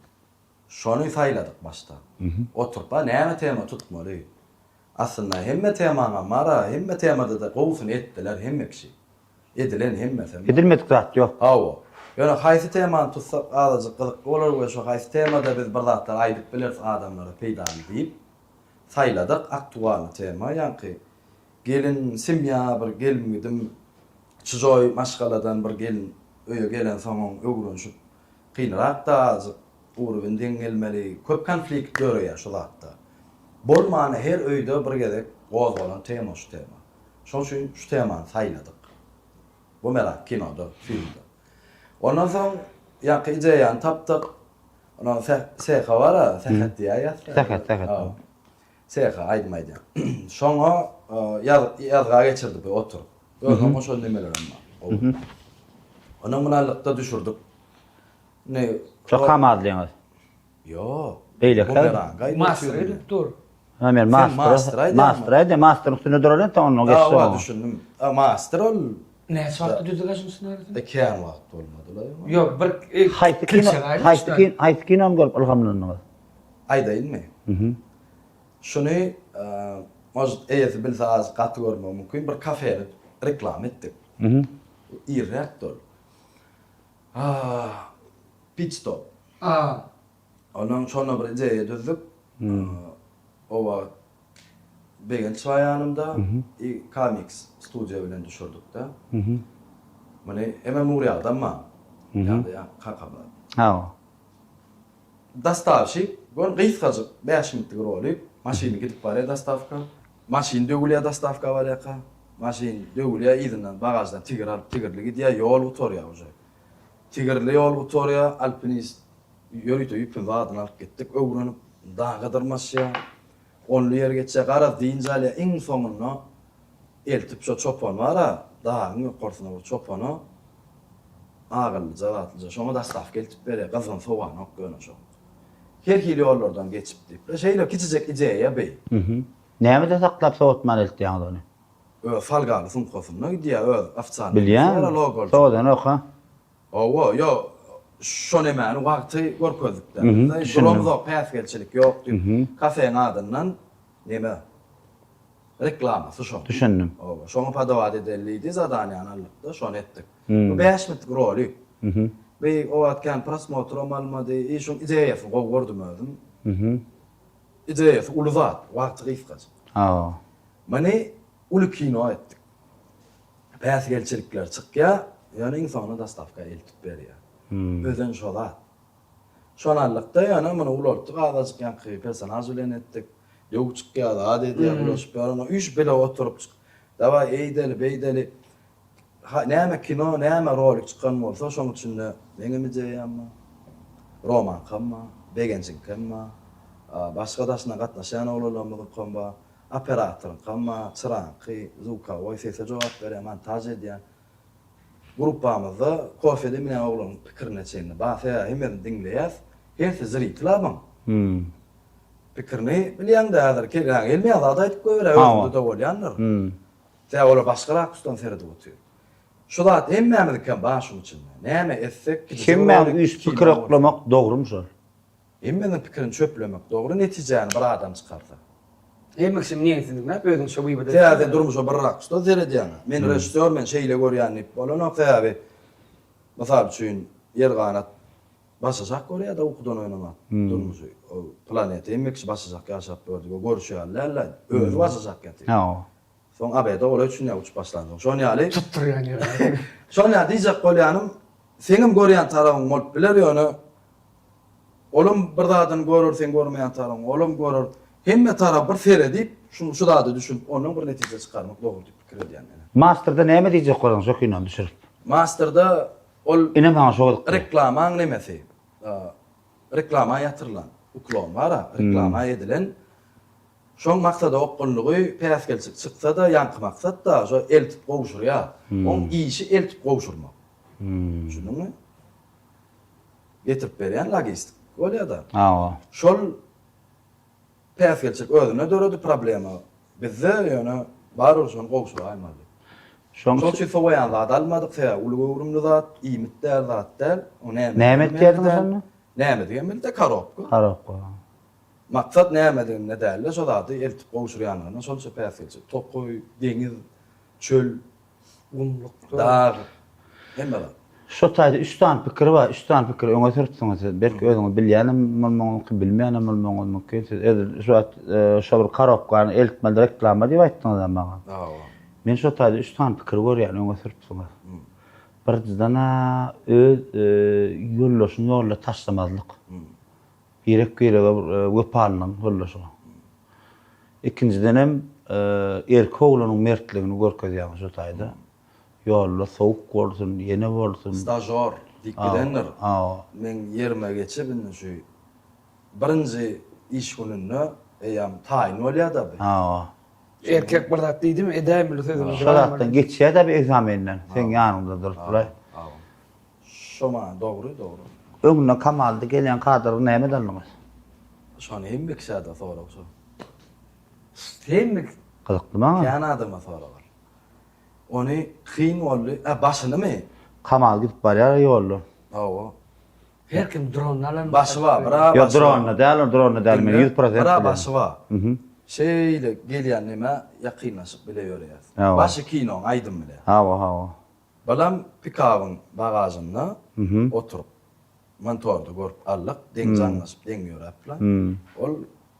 [SPEAKER 2] Şonu saýladyk başta. Oturup näme tema tutmaly. Aslında hemme temana mara hemme temada da gowsun etdiler hemme kişi. Edilen hemme tema.
[SPEAKER 1] Edilmedik zat yok.
[SPEAKER 2] Hawa. Ýöne haýsy temany tutsak azajyk gyzyk bolar we şu haýsy temada biz bir zatlar aýdyp bileriz adamlara peýda diýip saýladyk aktual tema ýa-ni gelin simya bir gelmidim çyjoy maşgaladan bir gelin öýe gelen soňň öwrünşip kynrak da azık uruwyn deňelmeli köp konflikt görýär şu zatda. Bolmany her öýde bir gezek gozgalan tema şu tema. Şoň üçin şu temany saýladyk. Bu merak kinoda, filmde. Ondan soň ýa-ni ideýany tapdyk. Ondan seha bara, sehat diýär.
[SPEAKER 1] Sehat.
[SPEAKER 2] Seha aýdmaýdy. Şoňa ýazga geçirdik oturup. Özüm oşol nemelerim bar. Ona münalykda düşürdük. Ne?
[SPEAKER 1] Çok kamadlyňyz.
[SPEAKER 2] Yo.
[SPEAKER 1] Beýle
[SPEAKER 3] Master editör.
[SPEAKER 1] Hemen master master üstüne duralım ta onu geçsin.
[SPEAKER 2] Aa, düşündüm. Master ol.
[SPEAKER 3] Ne çarptı düzeleşim sınavında?
[SPEAKER 2] Kehan wagt bolmadylar.
[SPEAKER 3] Yok, bir
[SPEAKER 1] haýsy kinom görüp ilhamlandyňyz?
[SPEAKER 2] Aýdaýynmy? Şunu mojut eýesi bilse az gaty görmem mümkin bir kafede reklam etdik. İrrektör. Pit stop. Ondan sonra bir ideýa düzdük. Owa begen çaýanymda Comics studio bilen düşürdük da. Mene hemen Nuriýada ma. Ýa-da kakablar.
[SPEAKER 1] Ha.
[SPEAKER 2] Dastavşi, gon gysgaçyk 5 minitlik roly, maşyny gidip barýar dastavka. Maşyn dögülýär dastavka barýaka. Maşyn dögülýär izinden bagajdan tigirli gidýär ýol utorýar uje. Tigirli ýol utorýar, alpinist ýörüýte ýüpün wadyny alyp gitdik, öwrünüp dağadyr maşya. Only ýer geçe garaz diýinjäle iň soňuna eltip şo çopan bara, dağyň ýokarsyna bu çopany agylly jawatlyja şoňa dastavka eltip berýär, gazan sowan okgöne şo. Her ýollardan geçipdi. Şeýle kiçijek ideýa bey.
[SPEAKER 1] Näme saklap sowatman eltýäňiz ony?
[SPEAKER 2] Falgaly sumkasyna gidýär, afçan.
[SPEAKER 1] Bilýän. Sowadan oka.
[SPEAKER 2] Owa, yo, şo näme wagty görkezlikler. Şolomda päsgelçilik ýok diýip, kafeň adyndan näme? Reklamasy şo.
[SPEAKER 1] Düşündüm.
[SPEAKER 2] Owa, şoňa padawat edildi, zadanyany aldyk, şonu etdik. Bu 5 minitlik roly. Ve o atkan prosmotrom almadı, şo ideýasy gowurdum özüm. Ideýasy uluzat, wagty gysgaç. Mane ulu kino etdik. Päsgelçilikler çykýar, ýani insana dastavka eltip berýär. Özen şolat. Şonalykda ýani mene ulartyk azajyk ýanky personaj bilen etdik. Ýok çykýar, adedy ulaşyp ýarana 3 bile oturup çyk. Dawa eýdeli, beýdeli. Näme kino, näme rolik çykan bolsa şoň üçin meňe ideýam. Roman kamma, begençin kamma, başga daşyna gatnaşan olarlarmy kamma, operator kamma, çıranky, zuka, oýsese jogap berýär, montaj edýär. Grupamyzda kofede mine oglanyň pikirini çeýni. Baýa hemden diňleýär. Her ziri tlabam. pikirini bilýän dädir. Kelýän elmeýär da aýdyp goýber, özünde de bolýanlar. Tä olar başga rakusdan serdi otuýar. Şu zat hemmämiziken başyň içinde. Näme etsek,
[SPEAKER 1] Kimmäň üst pikir oklamak dogrumy şol?
[SPEAKER 2] Hemmenin pikirini çöplemek dogry netijäni bir adam çykarsa.
[SPEAKER 3] Maksim niýetini näp özüň şu bu ýerde.
[SPEAKER 2] Täze durmuşa bir rakusda seredýän. Men rejissör, men şeýle görýän bolan täze. Masal üçin yer ganat başajak görýär da ukudan oynamak. Durmuşy o planeti emmeksi başajak ýaşap gördük. O görüşýärler, öz başajak ýaty.
[SPEAKER 1] Ha.
[SPEAKER 2] Soň abeda ola üçin ýa uçup başlandy. Şonu ýaly.
[SPEAKER 3] Tutturýan ýere.
[SPEAKER 2] Şonu ýa diýjek bolýanym, senim görýän tarabyň bolup biler ýöne. Olum bir zadyny görür, sen görmeýän tarabyň, olum görür. Hemme tarap bir seredip, şu zady düşünüp, onuň bir netije çykarmak dogry diýip pikir edýän.
[SPEAKER 1] Masterda näme diýjek bolan şo kinon düşürüp?
[SPEAKER 2] Masterda ol
[SPEAKER 1] Inem bana şo
[SPEAKER 2] reklamaň nemesi? Reklama ýatyrylan uklon bar, reklama edilen. Şoň maksada okunlygy päs gelsik çyksa da ýanky maksat da şo eltip gowuşur ýa. Oň işi eltip gowuşurmak. Şunuňmy? Getirip berýän logistik bolýar da.
[SPEAKER 1] Ha.
[SPEAKER 2] Şol päs gelsik özüne döredi problema. Bizde ýöne barur şoň gowuşur aýmaly. Şoň üçin sowaýan zat almadyk, uly gowrumly zat, iýmitler zatlar, o
[SPEAKER 1] näme etdiň şonu?
[SPEAKER 2] Näme diýen de karopka.
[SPEAKER 1] Karopka.
[SPEAKER 2] Maksat näme diýen ne dälle, şo zaty eltip gowuşur ýanyna, şol päs gelsik. Topuy, deňiz, çöl,
[SPEAKER 3] Gumluk.
[SPEAKER 2] dağ, hemme bar.
[SPEAKER 1] Şo taýda 3 tane pikir bar, 3 tane pikir öňe sürtdiňiz. Belki özüňiz bilýänem, bolmagyny bilmeýänem bolmagyny mümkin. Şo bir karopkany eltmeli reklama diýip aýtdyňyz maga. Men şo taýda 3 tane pikir görýän öňe sürtdiňiz. Birinçidana öz ýollaşyny ýolda taşlamazlyk. Gerek-gerege wepalnyň ýollaşy. Ikinciden hem erkek olanyň mertligini görkezýär şo taýda. Ýolda sowuk bolsun, ýene bolsun.
[SPEAKER 2] Stajyer dikbilenler. Men ýerime geçip şu birinji iş gününde eýam taýin bolýar da.
[SPEAKER 3] Erkek bir zat diýdim, edämli sözüm.
[SPEAKER 1] Şolatdan geçýär da bir egzamenden. Sen ýanymda durupdylar.
[SPEAKER 2] Şoma dogry.
[SPEAKER 1] Öňüne kamaldy gelýän kadr näme dalňyz?
[SPEAKER 2] Şonu hem bekşäde sorak şo.
[SPEAKER 3] Hemme
[SPEAKER 1] Gyzykdyma?
[SPEAKER 2] Ýa-ni adama sorak. Ony kyn boldy, başynymy?
[SPEAKER 1] Kamal gidip barýar ýolda.
[SPEAKER 2] Hawa.
[SPEAKER 3] her kim drone alan.
[SPEAKER 2] Başı var, bra
[SPEAKER 1] Yo
[SPEAKER 2] başı var.
[SPEAKER 1] drone däl men 100%.
[SPEAKER 2] Bra başı var.
[SPEAKER 1] Mhm.
[SPEAKER 2] Şeýle gelýän nime ýakynlaşyp bile ýörýär. Başı kino, aýdym bile.
[SPEAKER 1] Ha.
[SPEAKER 2] Balam pikawyň bagajynda oturup montorda görüp allyk, deň janlaşyp, deň ýörapla. Ol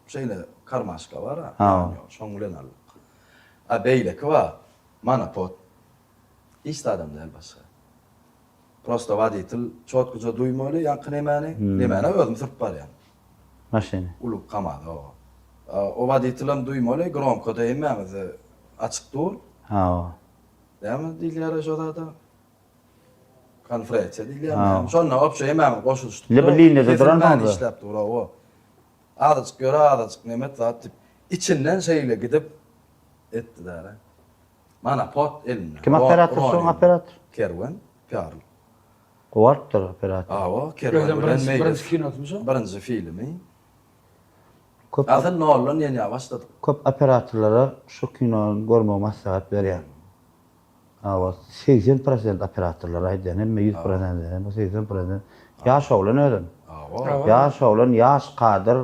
[SPEAKER 2] şeýle karmaşka bar ha. Şoň bilen allyk. A beýleki var. Mana pot. İşte adam däl başga. Prosto waditel çotkuja duýmaly, ýakyn emani, nemani özüm sürüp barýan.
[SPEAKER 1] Maşyny.
[SPEAKER 2] Ulup kamady o. O waditlem duýmaly, gromkoda emamiz açyk dur.
[SPEAKER 1] Ha.
[SPEAKER 2] Näme diýilýär şoda? Konferensiýa diýilýär. Şonu opşa emami goşulşdy.
[SPEAKER 1] Ne bilýän de duranmagy.
[SPEAKER 2] İşläp dur o. Adaç göre adaç nemet zat içinden şeýle gidip etdiler. Mana pot elinde.
[SPEAKER 1] Kim operator şoň operator?
[SPEAKER 2] Kerwen, Karl.
[SPEAKER 1] Gowartdyr operator.
[SPEAKER 2] Awa, Kerwen bilen
[SPEAKER 3] Birinci kinotumuz o.
[SPEAKER 2] birinji filmi.
[SPEAKER 1] Köp
[SPEAKER 2] Azyn nollan ýene başladyk.
[SPEAKER 1] köp operatorlara şu kinony görmek maslahat berýär. Awa 80% operatorlar aýdýan, hem 100%, hem 80%. Ýaş oglan ödün.
[SPEAKER 2] Awa.
[SPEAKER 1] Ýaş oglan, ýaş kadyr.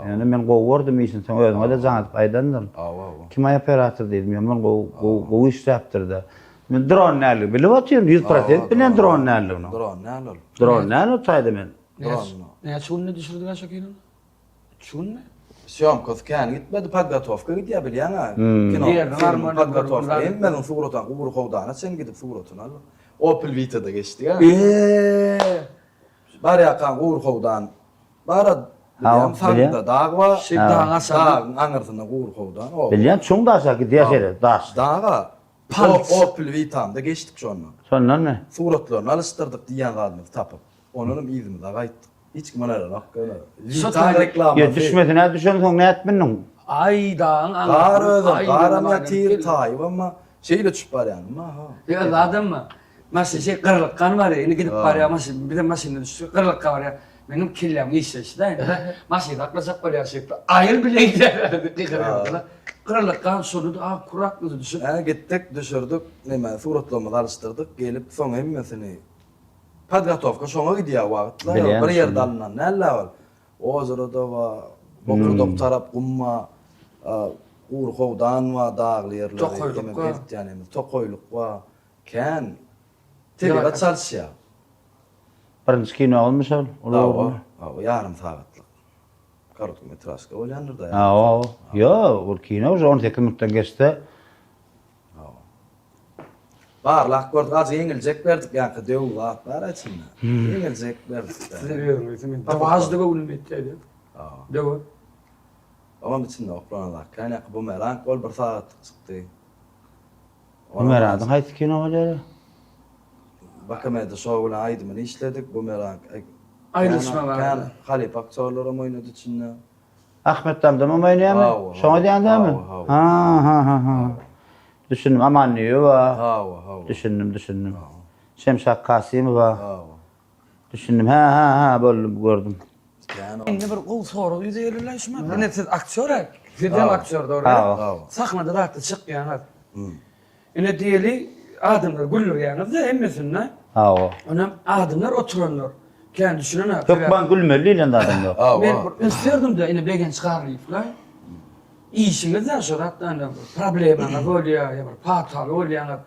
[SPEAKER 1] Yani men gowurdym işin sen özüňe de janyp aýdandyr.
[SPEAKER 2] Awa.
[SPEAKER 1] Kim operator diýdim, men go işläpdirdi. Men drone näli bilip atýarym 100% bilen drone näli. Drone näli taýdy men.
[SPEAKER 3] Ne çunne düşürdük aşağı kino? Çunne?
[SPEAKER 2] Syomkos kan gitmedi Podgatovka gidýär bilýän ha. Kino normal Podgatovka. Men sugratan ugur howdana sen gidip sugratan al. Opel Vita'da geçdi ha. Bar ýakan ugur howdan. Bara bilýän farda dağ var.
[SPEAKER 3] Dağ aşağı.
[SPEAKER 2] Dağ aňyrsyna ugur howdan.
[SPEAKER 1] Bilýän çuň da aşağı gidýär daş.
[SPEAKER 2] Dağa. Opel Vita'da geçdik şonu.
[SPEAKER 1] Sondan mı?
[SPEAKER 2] Suratlaryny alıştyrdyk diýen gadymyz tapyp. Onuň izini da gaýtdyk. Hiç kim olar hakka.
[SPEAKER 3] Vita
[SPEAKER 2] reklam.
[SPEAKER 1] Ya düşmedine düşen ne etmenin?
[SPEAKER 3] Ay dağın
[SPEAKER 2] Qaram yatir tay ama şeyle çüp var yani.
[SPEAKER 3] Ya adam mı? Masy şey qırlık kan var ya, indi gidip barya masy bir de masyny düşüp qırlık var ya. Benim killem işleşti. Maşyda aklasak böyle yaşayıp ayır bile giderlerdi. Kıkırıyorlar. Kırılıktan sonra da kuraklığı düşün.
[SPEAKER 2] Gittik, düşürdük, neme, suratlamı alıştırdık, gelip son hemmesini Podgotovka şoňa gidýär wagtlar.
[SPEAKER 1] Bilýän
[SPEAKER 2] Bir ýerde
[SPEAKER 1] şunu.
[SPEAKER 2] alynan näle bar? Ozurda we Bokurdok tarap gumma, Urhowdan we dagly ýerler.
[SPEAKER 3] Tokoylukka.
[SPEAKER 2] Yani tokoyluk we kän teliga çalşýar.
[SPEAKER 1] Birinci kino olmuş ol.
[SPEAKER 2] Yarım saatlik. Kortmetražka bolýandyr da.
[SPEAKER 1] Yo, ol kino 18 minutdan geçdi.
[SPEAKER 2] Barlak gördük, az yeňiljek berdik, ýa-da döw wagt bar içinde. Yeňiljek berdik.
[SPEAKER 3] Seviyorum bizim. Tavazda golüm bitti. Döw.
[SPEAKER 2] Ama içinde oklanalar. Kaynak bu merak ol bir saat çıktı.
[SPEAKER 1] Ömer haýsy kino bolýar?
[SPEAKER 2] Bakamada şowla aýdymyny işledik bu merak.
[SPEAKER 3] Ayrılışma var.
[SPEAKER 2] Kan Halip aktörlerim oynadı içinde.
[SPEAKER 1] Ahmet Damdam oýnaýarmy? Şoňa diýendämi? Ha. Düşündüm Amanlyýy we düşündüm. Şemşak Kasymy we düşündüm. Ha, boldum, gördüm.
[SPEAKER 3] Indi bir gol soru ýüzeyleşme. Ne siz aktör, film aktör doğru. Sahnada rahat çykýaňyz. Ine diýeli adamlar gülürýäňiz de hemmesinde. Onam adamlar oturanlar. Kendi düşünene.
[SPEAKER 1] Yok ben gülmeli ile adam yok.
[SPEAKER 3] Ben isterdim de ine begen çıkarlayıplar. İşiniz de şu hatta problemler bolýar, ya bir patal bolýar.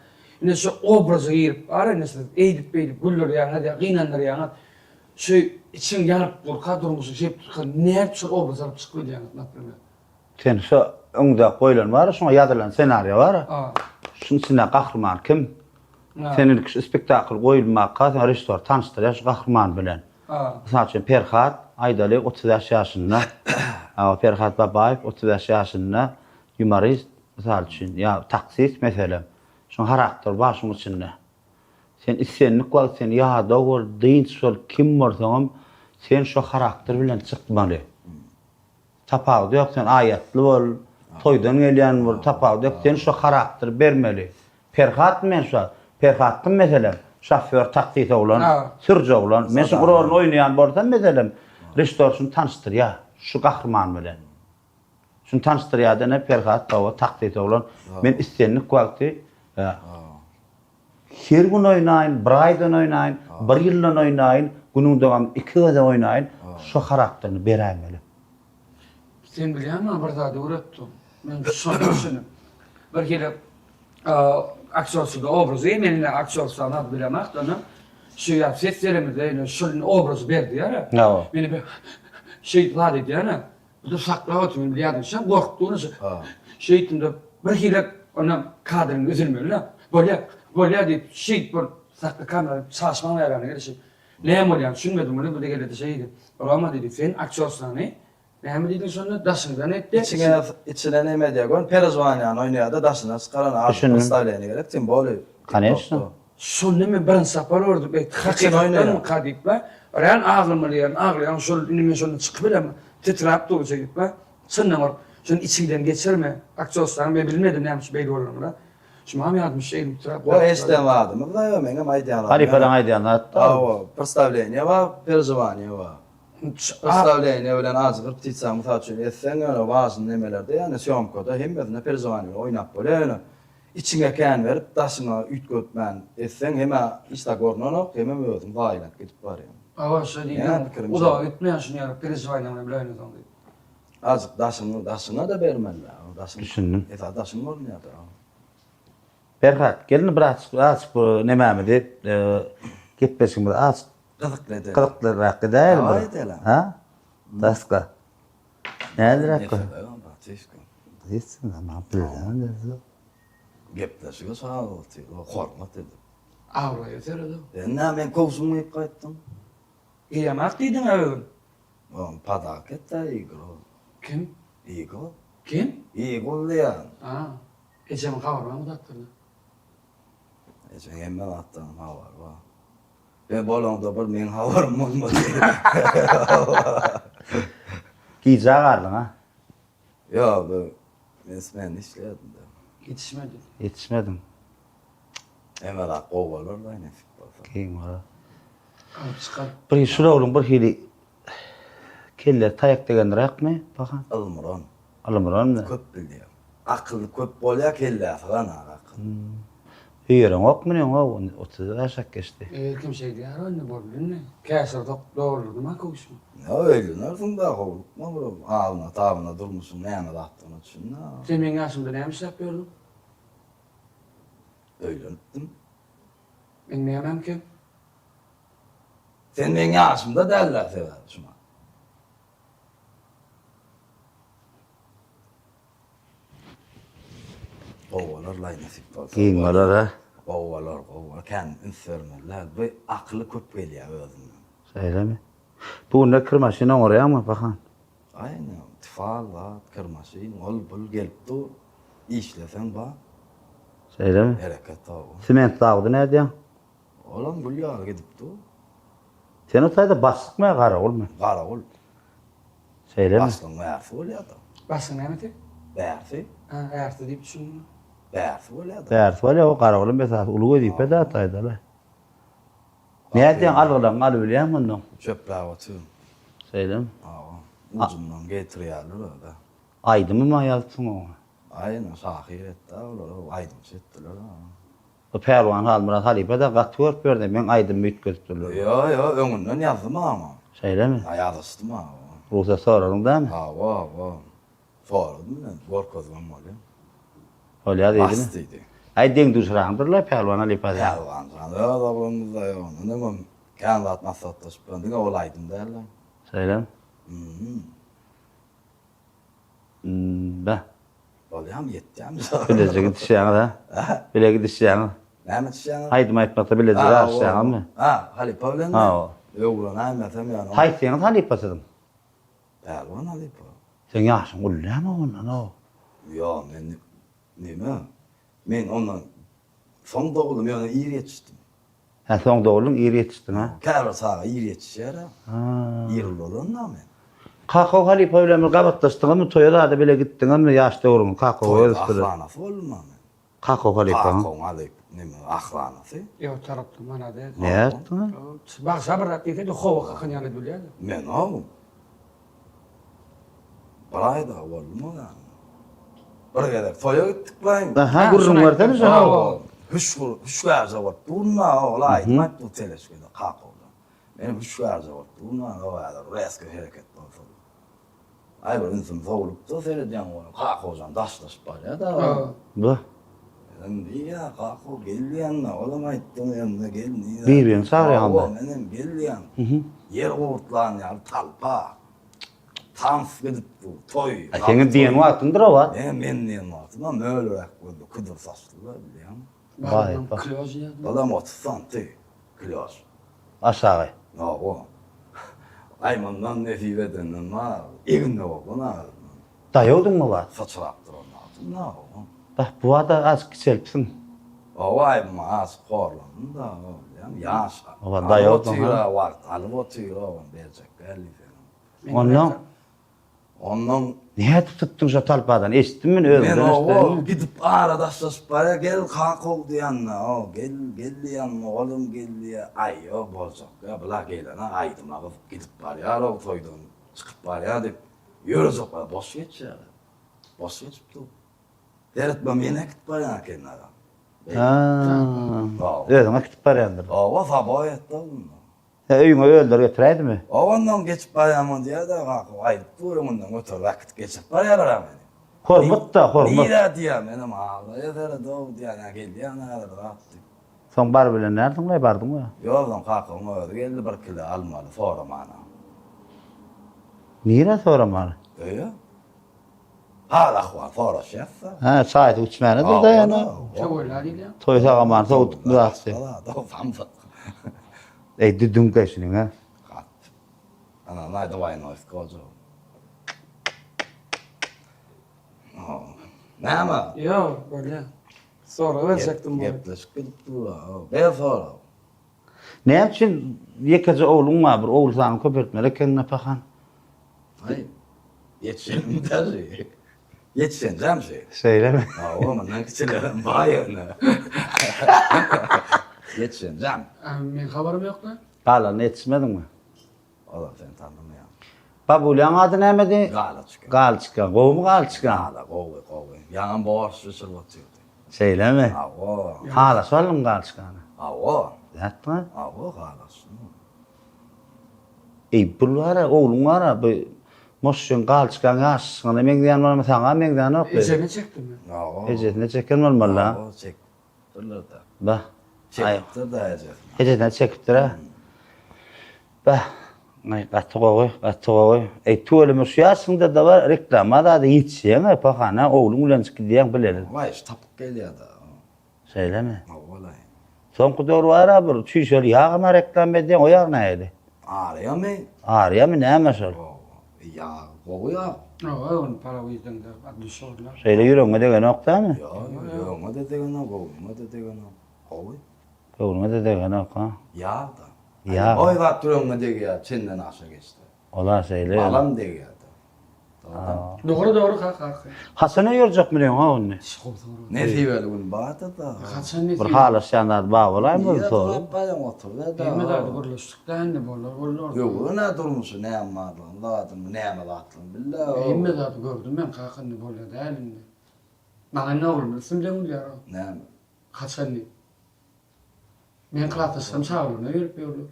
[SPEAKER 3] Ine şu obrazy girip, ara nesle eýdip beýdip gülürýäňiz de gynanýarýaňyz. Şu için yanıp durka durmuşu şey näme şu obraz alıp çykýarýaňyz näme?
[SPEAKER 1] Sen şu öňde goýulan bar, şoňa ýazylan senariýa bar. Şunun içinde gahrman kim? Senin spektakl goýulmakka rejissor tanıştyrýar şu gahrman bilen. Mesela için Perhat Aydaly 30 ýaşynda. Perhat Babaýew 30 ýaşynda humorist misal için ya taksis meselem. Şu karakter bar şunun içinde. Sen issenlik bol, sen ýa-da bol, diýinç bol, kim bolsaňam sen şu karakter bilen çykmaly. Tapawdy ýok, sen aýatly bol, toýdan gelýän bol, tapawdy ýok, sen şu karakter bermeli. Perhat men şu Perhatym meselem, şoför taksis oglan, sürjü oglan, men şu rol oýnaýan bolsam meselem, rejissor şunu tanıştyrýar, şu gahrman bilen. Şunu tanıştyrýar dene Perhat tawa taksis oglan, men issenlik wagty her gün oynayın, bir aydan oynayın, bir yıldan oynayın, günün dogam 2 ýylda oynayın, şu karakterini beremeli.
[SPEAKER 3] Sen bilýärmi, bir zady öğretdim. Men şonu düşündüm. Bir kere aktörlüğü obrazy, menle aktör sanat bilemek onu şu ýap seslerimizde şunun obrazy berdi ýa. Meni bir şey lady diýär. Bu saklap oturmam bilýärdim. Şa gorkdyny şeytimde bir kere ona kadryny üzülmeli. Bolýar diýip şey bir sakla kamera saçmaly ýarany gelişip. Näme bolýar? Düşünmedim onu, bu da geldi şeydi. Ama dedi sen aktörsan ne? Näme diýdin şonu daşyndan etdi.
[SPEAKER 2] İçine näme diýär? Perazwanyan oýnaýarda daşyna çykaran aýdypstaýlaryny gerek. Sen boly.
[SPEAKER 1] Конечно.
[SPEAKER 3] Şonu men birin sapar ordu. Hakykatdan kadyplar. Ran ağlayan şol inime şonu çykyp bilen titrap durjak ba. Şundan var. Şunu içinden geçirme. Aktörsan ben bilmedim näme beýle bolanlar. Şu mam ýadym şey titrap.
[SPEAKER 2] O eşden vardı. Mı da menge maýdýanlar.
[SPEAKER 1] Halifadan aýdýanlar.
[SPEAKER 2] Представление va, perazwanya va. Представление bilen azgyr ptiça mysal üçin etsen öňe bazı nemelerde ýani syomkada hemmesine perazwanya oýnap bolýar. İçine kän berip daşyna ütgötmän etsen heme işde gornanok heme özüm baýlap gidip barýar.
[SPEAKER 3] Awa şu diýen. O da etmeýän şunu ýa perazwanya bilen bilen ýa-da.
[SPEAKER 2] Azık daşyna da bermenler. Daşyny
[SPEAKER 1] düşündüm.
[SPEAKER 2] Daşyny bolýar.
[SPEAKER 1] Perhat, gelin biraz bu nämämi dip gitmesin bu az
[SPEAKER 2] Gyzykledy.
[SPEAKER 1] kılıklırak gider mi? Ha? Taska. Nädir akko? Hiçsin ama bilen.
[SPEAKER 2] Gepleşige sağlık, hormat edip.
[SPEAKER 3] Awra ýeterdi.
[SPEAKER 2] Men kowsumy ýyp gaýtdym.
[SPEAKER 3] Ýamak diýdin öwün.
[SPEAKER 2] Padak etdi Igor.
[SPEAKER 3] Kim?
[SPEAKER 2] Igor?
[SPEAKER 3] Kim?
[SPEAKER 2] Igor diýär.
[SPEAKER 3] Ejem habarmamy datdyr.
[SPEAKER 2] Emme atdan habar var. Ben bolanda bir men habarym bolmady.
[SPEAKER 1] Giza gardyň ha?
[SPEAKER 2] Yo, men işledim de.
[SPEAKER 3] Yetişmedi.
[SPEAKER 1] Yetişmedim.
[SPEAKER 2] Emme da gowalar da ne futbol.
[SPEAKER 1] Keyin wara.
[SPEAKER 3] Alıp çıkar.
[SPEAKER 1] Bir şurawlun bir hili kelle tayak degendirakmy? Bakan.
[SPEAKER 2] Almıran.
[SPEAKER 1] Almyran.
[SPEAKER 2] Köp bilýär. Akylly köp bolýar kelläsi gana akıl.
[SPEAKER 1] Ýeren okmuny o 30 ýaşak geçdi.
[SPEAKER 3] Kim şey diýär, onda boldy ne? Käsir doğruldy ma köşüm.
[SPEAKER 2] Ne öyle nereden da kovulma bro. Ağına tavına durmuşsun ne yana dahtığını düşün.
[SPEAKER 3] Sen benim yaşımda ne yapsak gördün?
[SPEAKER 2] Öyle unuttum.
[SPEAKER 3] Ben ne yapayım ki?
[SPEAKER 2] Sen benim yaşımda derler sever şuna. Ovalar lay nasip olsa.
[SPEAKER 1] Giň bolar ha.
[SPEAKER 2] Ovalar. Kendin sörmeler. Bu akıllı köp geliyor özünden.
[SPEAKER 1] Söylemi. Bu ne kırmaşyna oraya bakan?
[SPEAKER 2] Aynen. Tifal var, kırmaşın, ol bul gelip dur. İşlesen bak.
[SPEAKER 1] Söylemi.
[SPEAKER 2] Hareket o.
[SPEAKER 1] Sement dağıdı ne diýen?
[SPEAKER 2] Oğlum bul ya gidip dur.
[SPEAKER 1] Sen o taýda basykmy gara olma.
[SPEAKER 2] Karakol.
[SPEAKER 1] Söylemi.
[SPEAKER 2] Aslında versi ol ya da.
[SPEAKER 3] Basın ne mi?
[SPEAKER 2] Versi.
[SPEAKER 3] Ha, ertesi deyip düşündüm.
[SPEAKER 2] Versi ol ya da.
[SPEAKER 1] Därs var ya o garagolun besat ulugo diýip de taýda la. Näde algylan aly bilýän mundan?
[SPEAKER 2] Çöpler atıyor.
[SPEAKER 1] Söylem.
[SPEAKER 2] Ucundan getiriyorlar da.
[SPEAKER 1] Aydymy ma ýazypsyň o?
[SPEAKER 2] Aynen sahir etti. Aydın settiler.
[SPEAKER 1] O perwan Halmurat Halipe da gat görüp berdi. Men aydymy ütközüpdirler.
[SPEAKER 2] Yo, öňünden yazdım ama.
[SPEAKER 1] Söylemi.
[SPEAKER 2] Yazdım ama.
[SPEAKER 1] Ruhsat soraryň dämi?
[SPEAKER 2] Va. Sordum ben. Gorkozgan molu.
[SPEAKER 1] Olýa diýdimi?
[SPEAKER 2] Bastıydı.
[SPEAKER 1] Ay deň duşrandyrlar perwan Halipe da.
[SPEAKER 2] Yalan. Öyle da bulundu ya. Ne kendi atmasa atış. Ben de olaydım derler.
[SPEAKER 1] Söylem. Ba.
[SPEAKER 2] Olayam yeteceğim.
[SPEAKER 1] Bilece gidişýäň da. Bile gidişýäň.
[SPEAKER 2] Ne diyeceğim?
[SPEAKER 1] Haýdym aýtmakda bilece gaşýaňmy?
[SPEAKER 2] Ha, Halipa bilen mi?
[SPEAKER 1] Ha.
[SPEAKER 2] Yoğulan aymasam yani.
[SPEAKER 1] Haýsyň Halipesyň.
[SPEAKER 2] Pervan Halipa.
[SPEAKER 1] Sen ýaşyň ullama ondan o.
[SPEAKER 2] Ya men nime? Men ondan son doğulum yani iyi yetiştim.
[SPEAKER 1] Ha soň dogulun iri yetişdin ha.
[SPEAKER 2] Kara sağa iyi yetişer.
[SPEAKER 1] Ha.
[SPEAKER 2] İyi olan da men.
[SPEAKER 1] Kakao Halipe bilen gabatlaşdyňmy toýda da bile gitdiňmi ýaşda urun kakao öztürdi.
[SPEAKER 2] Ahlanası olma men.
[SPEAKER 1] Kakao Halipe.
[SPEAKER 2] Kakao Halipe nime ahlanası.
[SPEAKER 3] Yok taraptım bana de.
[SPEAKER 1] Ne yaptın?
[SPEAKER 3] Bak sabır ettik de hova kakın yani dülüyor.
[SPEAKER 2] Men o. Parayda olma da. Oraya toya gittik lan.
[SPEAKER 1] Ha gurrun vartanız ha.
[SPEAKER 2] Hüş verze var. Bunlar olay. Mat bu teleşkede kakao. Benim hüş verze var. Bunlar olay. Reske hareket var. Ay bir insan zorlup da seyrediyen onu. Kakao'dan daşlaş bari da.
[SPEAKER 1] Bu.
[SPEAKER 2] Ben diye kakao geliyen ne olamayttın yanına gelin.
[SPEAKER 1] Bir çağıryan da.
[SPEAKER 2] Benim geliyen. Yer oğutlan ya talpa. Tans gidip bu toy.
[SPEAKER 1] Senin diýen wagtyndyr o wa.
[SPEAKER 2] Ben diyen vaktim ama öyle olarak koydu. Kıdır saçlılar biliyorum.
[SPEAKER 1] Vay, bak.
[SPEAKER 3] Kloz ya.
[SPEAKER 2] Adam 30 santi. Kiloz.
[SPEAKER 1] Aşağı.
[SPEAKER 2] Ya o. Aymandan nefibeden var. Evinde o buna.
[SPEAKER 1] Daýawdyňmy wa?
[SPEAKER 2] Saçıraktır onun altında o.
[SPEAKER 1] Bak bu wada az kiselpsin.
[SPEAKER 2] O ayma az korlanın da o. Yani yaş.
[SPEAKER 1] O daýawdun ha.
[SPEAKER 2] Tüyra vakt. Alıp tüyra o. Bercek belli. Ondan
[SPEAKER 1] Näde tutdun şu talpadan? Eşitdimmi
[SPEAKER 2] men
[SPEAKER 1] özünden
[SPEAKER 2] o
[SPEAKER 1] eşitdim.
[SPEAKER 2] gidip aradaşlaş bara gel kakol diýanna o gel diýanna oğlum gel diýe ay o bolsak ya bula gelene aydım agyp gidip barýar o toýdan çykyp barýar dep ýörejek bara boş geçýär. Boş geçipdi. Dert ben mene gidip barýar kenara.
[SPEAKER 1] Ha. Özüňe gidip barýandyr.
[SPEAKER 2] O sabah etdi onu.
[SPEAKER 1] Öýüňe öldür getirädimi?
[SPEAKER 2] Ondan geçip barýarmyn diýär de kakol aydyp durumundan öter vakit geçip barýarlar men.
[SPEAKER 1] Hormat da hormat.
[SPEAKER 2] Nira diýär menim ağla ýa-da dow diýär gelýär atdy.
[SPEAKER 1] Soň bar bilen närdin bardyňmy?
[SPEAKER 2] Yoldan kakao öýdi geldi bir kilo almaly soramana.
[SPEAKER 1] Nire soramaly?
[SPEAKER 2] Öýe. Hala ahwal soraşýarsa.
[SPEAKER 1] Ha, saýat uçmany da ýana.
[SPEAKER 3] Çok oylar değil ya.
[SPEAKER 1] Toy sagaman soğutuk duaksy.
[SPEAKER 2] Dow famsak.
[SPEAKER 1] Ey düdüm geçiniň ha.
[SPEAKER 2] Gat. Ana naýda waýnaýs gojo. Näme?
[SPEAKER 3] Yok böyle. Sonra verecektim bunu.
[SPEAKER 2] Gepleşip gidip dura. Ben sora.
[SPEAKER 1] Näme üçin ýekece oğluň bar, bir oğul sany köpertmeli kendine pahan.
[SPEAKER 2] Hay. Yetişelim derdi. Yetişeceğim şey.
[SPEAKER 1] Söyleme.
[SPEAKER 2] Oğlum ne kiçilerim bayını. Yetişeceğim.
[SPEAKER 3] Men haberim yok lan.
[SPEAKER 1] Galan yetişmedin mi?
[SPEAKER 2] Oğlum sen tanımıyorum.
[SPEAKER 1] Babulyan adı nämedi?
[SPEAKER 2] Galıçka.
[SPEAKER 1] Galçka. Gowy galçka.
[SPEAKER 2] Hala gowy. Yanan boğaz ısırvatıyordu.
[SPEAKER 1] Şeylemi?
[SPEAKER 2] Avo.
[SPEAKER 1] Hala sorlum galçkany.
[SPEAKER 2] Avo.
[SPEAKER 1] Yatma.
[SPEAKER 2] Avo galasın.
[SPEAKER 1] Bulara, oğlum var bu moşun galçkan yaşsana men diýen bolma saňa men diýen ok.
[SPEAKER 3] Ecebe çektim ben.
[SPEAKER 2] Avo.
[SPEAKER 1] Ejene çeken bolmaly.
[SPEAKER 2] Avo çek. Durlarda.
[SPEAKER 1] Bah. Ay,
[SPEAKER 2] Çektir da ejek.
[SPEAKER 1] ejene çekipdir ha. Bah. Ay, gatı. Tuğulumuz yaşında da var reklama da yetişýän pakana oğlum bilen çıkýan bilelim.
[SPEAKER 2] Vay tapıp gelýär da.
[SPEAKER 1] Söyleme.
[SPEAKER 2] Avo.
[SPEAKER 1] Soňky döwür var bir çüýşel ýağma reklam edýän o ýag nädi?
[SPEAKER 2] Arayamy.
[SPEAKER 1] Arýamy näme şol?
[SPEAKER 2] Ya, gowy ya.
[SPEAKER 3] Aa, onu para uydan da adlı sordular.
[SPEAKER 1] Şeýle ýüregiňe degen okdamy?
[SPEAKER 2] Yo, ma da degen gowy, ma da degen gowy.
[SPEAKER 1] Oğluma da degen ok ha.
[SPEAKER 2] Ya da.
[SPEAKER 1] Ya.
[SPEAKER 2] Oy vat durumga degen çenden aşa geçti.
[SPEAKER 1] Ola şeýle.
[SPEAKER 2] Balam degen.
[SPEAKER 3] Doğru kalk.
[SPEAKER 1] Hasana ýörjekmi diýen ha onu?
[SPEAKER 2] Ne diýeli gün bata da.
[SPEAKER 3] Kaçan ne
[SPEAKER 1] Bir halas ýanlar ba bolaymy
[SPEAKER 2] Ya
[SPEAKER 1] bu?
[SPEAKER 2] da bayan otur da.
[SPEAKER 3] Deme derdi guruluştuktan ne bollar.
[SPEAKER 2] Yo, ne durmuşu ne ammadın, ladım, ne amalatın billah.
[SPEAKER 3] Emme derdi gördüm ben kalkan ne bollar da elimde. Bana ne olur bilsin bilen ol ya.
[SPEAKER 2] Ne?
[SPEAKER 3] Kaçan ne? Men kılatırsam sağ olur ne verip yolu.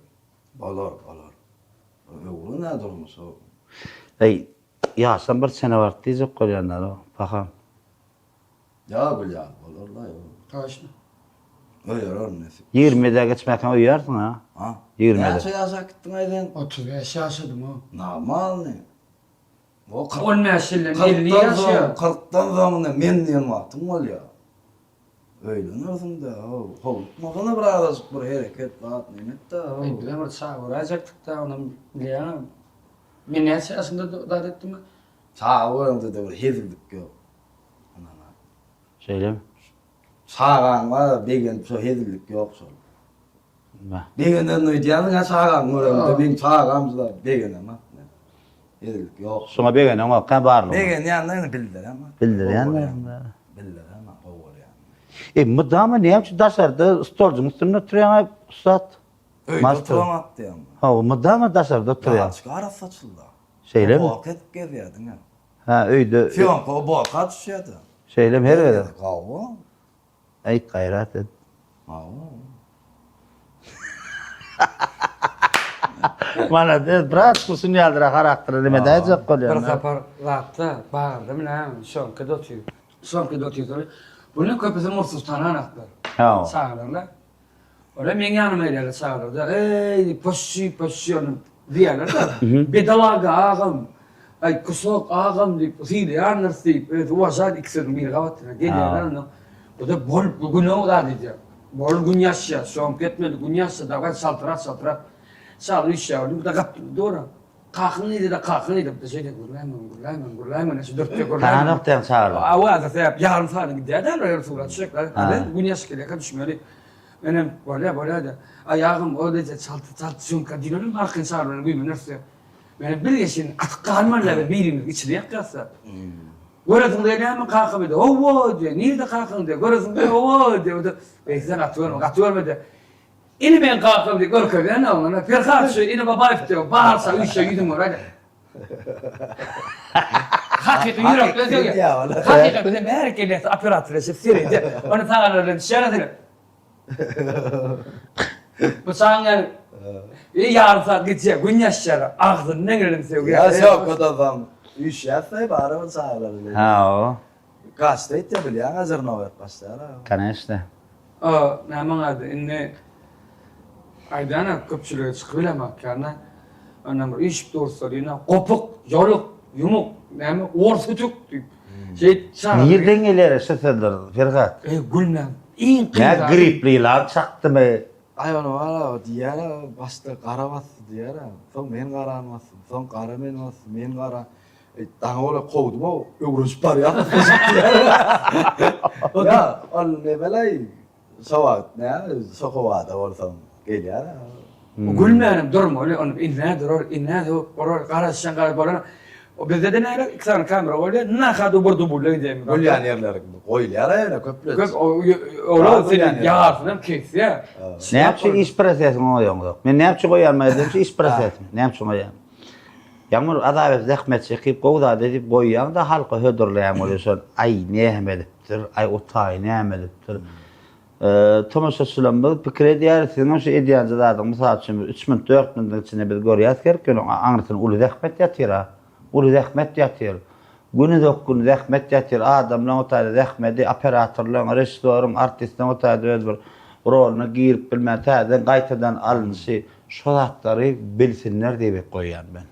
[SPEAKER 2] Olur. Yo, ne durmuşu?
[SPEAKER 1] Ey, ýaşam bir sene bart diýjek bolýanlar o. Pakam.
[SPEAKER 2] Ya billah, olur la yo.
[SPEAKER 3] Kaçma.
[SPEAKER 2] Öyle nesip.
[SPEAKER 1] 20'de geçmekden uyartın ha.
[SPEAKER 2] Ha?
[SPEAKER 1] 20'de.
[SPEAKER 2] Ne yaşa gittin aydan?
[SPEAKER 3] 35 yaşadım o.
[SPEAKER 2] Normal ne? O
[SPEAKER 3] 15 yılın 50 yaşıyor.
[SPEAKER 2] 40'tan sonra men diyen vaktim ol ya. Öyle nersin de o. Makana bir arasık bir hareket var nimet de o.
[SPEAKER 3] Ben bilemem sağ vuracaktık da onu bilemem. Ben ne yaşasında da ettim mi?
[SPEAKER 2] Sağ oyunda da bir hezildik yok.
[SPEAKER 1] Söyleyeyim.
[SPEAKER 2] Sağan var begen so hezildik yok so.
[SPEAKER 1] Bah.
[SPEAKER 2] Begenden ne diýäň sağan var ben sağan da begen ama. Hezildik yok.
[SPEAKER 1] Şuna begenen okkan barlygy.
[SPEAKER 2] Begen ýanlaryny bildir ama.
[SPEAKER 1] Bildirýänler.
[SPEAKER 2] Bildir ama owar ýa.
[SPEAKER 1] Mudama näçe daşarda stolcun üstünde oturýan ustat.
[SPEAKER 2] Öýde
[SPEAKER 1] Master.
[SPEAKER 2] oturamak diýem.
[SPEAKER 1] Ha, mudama daşarda oturýan.
[SPEAKER 2] Çıkar saçıldı.
[SPEAKER 1] Şeyle mi?
[SPEAKER 2] Vakit geziyordun ya.
[SPEAKER 1] Ha, öýde.
[SPEAKER 2] Fiyon ko bu kaçışıyordu.
[SPEAKER 1] Şeyle her wede.
[SPEAKER 2] Kavga.
[SPEAKER 1] Ey gayrat et. Mana de bras kusun ýaldyra karakter nime däjek
[SPEAKER 3] Bir
[SPEAKER 1] bolýar.
[SPEAKER 3] kapar rahatla bağırdım ne son kedi oturuyor. Son kedi oturuyor. Bunu köpesi mursuz tanan aklar.
[SPEAKER 1] Ha.
[SPEAKER 3] Sağlarlar. Öyle men yanıma ilerler sağlarlar. Ey poşi onu diyorlar da. Bedalaga ağam. Ay kusok ağam deyip hile yarnırs deyip. O azad ikisinin bir gavatına geliyorlar onu. O da bol gün o da dedi. Bol gün yaşa. Son ketmedi gün yaşa da saltırat. Sağlı iş yavrum. Bu da kaptı doğru. Kalkınıydı da bir şey de gurlayman. Şu dörtte gurlayman.
[SPEAKER 1] Tananokdan çağırdı.
[SPEAKER 3] Avaz da yap yarım saat giderler öyle sonra çocuklar. Ben gün yaş geliyor düşmüyor. Benim böyle de ayağım öylece çalt şunka diyorum bakın sağırın güymün nerede. Benim bir yaşın atkalmanla birimiz içine yakasa. Görürsün diye hemen kalkıp ediyor. Oo diyor. Nerede kalkın diyor. Görürsün diyor. Oo diyor. Beyzen atıyorum diyor. İni ben kalkıp diyor. Görküp diyor. Ne olur? Bir kalk şu ini babayıp diyor. Bağırsa üç şey yüzüm orada. Hakiki yürek diyor ya. Hakiki bizim her kelesi operatörü sirdi. Onu sağlarlar dışarı. Bu sağlar yarım saat gidecek. Gün yaşar. Ağzını ne görelim sevgi.
[SPEAKER 2] Ya çok adam. İş yapsa bari sağlar.
[SPEAKER 1] Ha o.
[SPEAKER 2] Kaçta etti bilýän hazır nower başlar.
[SPEAKER 1] Kana işte.
[SPEAKER 3] O naman adı inni aydana köpçülüğe çıkılamak kana anam iş doğrularına kopuk, yoruk, yumuk, näme orsutuk şey çağır.
[SPEAKER 1] Nerden gelir şeseldir Ferhat?
[SPEAKER 3] Gülmem. İn
[SPEAKER 1] Ya gripliler çaktı mı?
[SPEAKER 2] Ay onu var diýär başda garabasy diýär. Soň men garanmasyn, soň gara men olsun, men gara. Daha ola kovdu bu, ögrüş bar ya. Ya, ol ne belay? Sowat, ne? Sokowada bolsam gelýär.
[SPEAKER 3] Gülmem durma öyle onu inne durur qarasyan qarap bolan. O bizde de näre iksan kamera öyle nahadu burdu bullaydı.
[SPEAKER 2] Gülýän ýerler goýulýar ýa köplet.
[SPEAKER 3] Köp ola seni yağarsın kes ya.
[SPEAKER 1] Ne yapçı iş prosesini oýandy. Men ne yapçı goýarmaýdym, iş prosesini. Ne yapçı goýan? Yağmur adabet zahmet çekip gowda edip goýýan da halka hödürleýän bolýar. Ay nähmedipdir, ay otay nähmedipdir. Tomaşaçylarymyz pikir edýär, şu edýän zadyň mysal üçin 3 min 4 min içinde biz görýäs gerek, aňyrsyn uly zahmet ýatyr. Uly zahmet ýatyr. Günü dokun zahmet ýatyr. Adamlaň otay zahmeti, operatorlaň, rejissorlaň, artistlaň otay öz bir roluna girip bilmän täzen gaýtadan alınşy şu zatlary bilsinler diýip goýýan ben.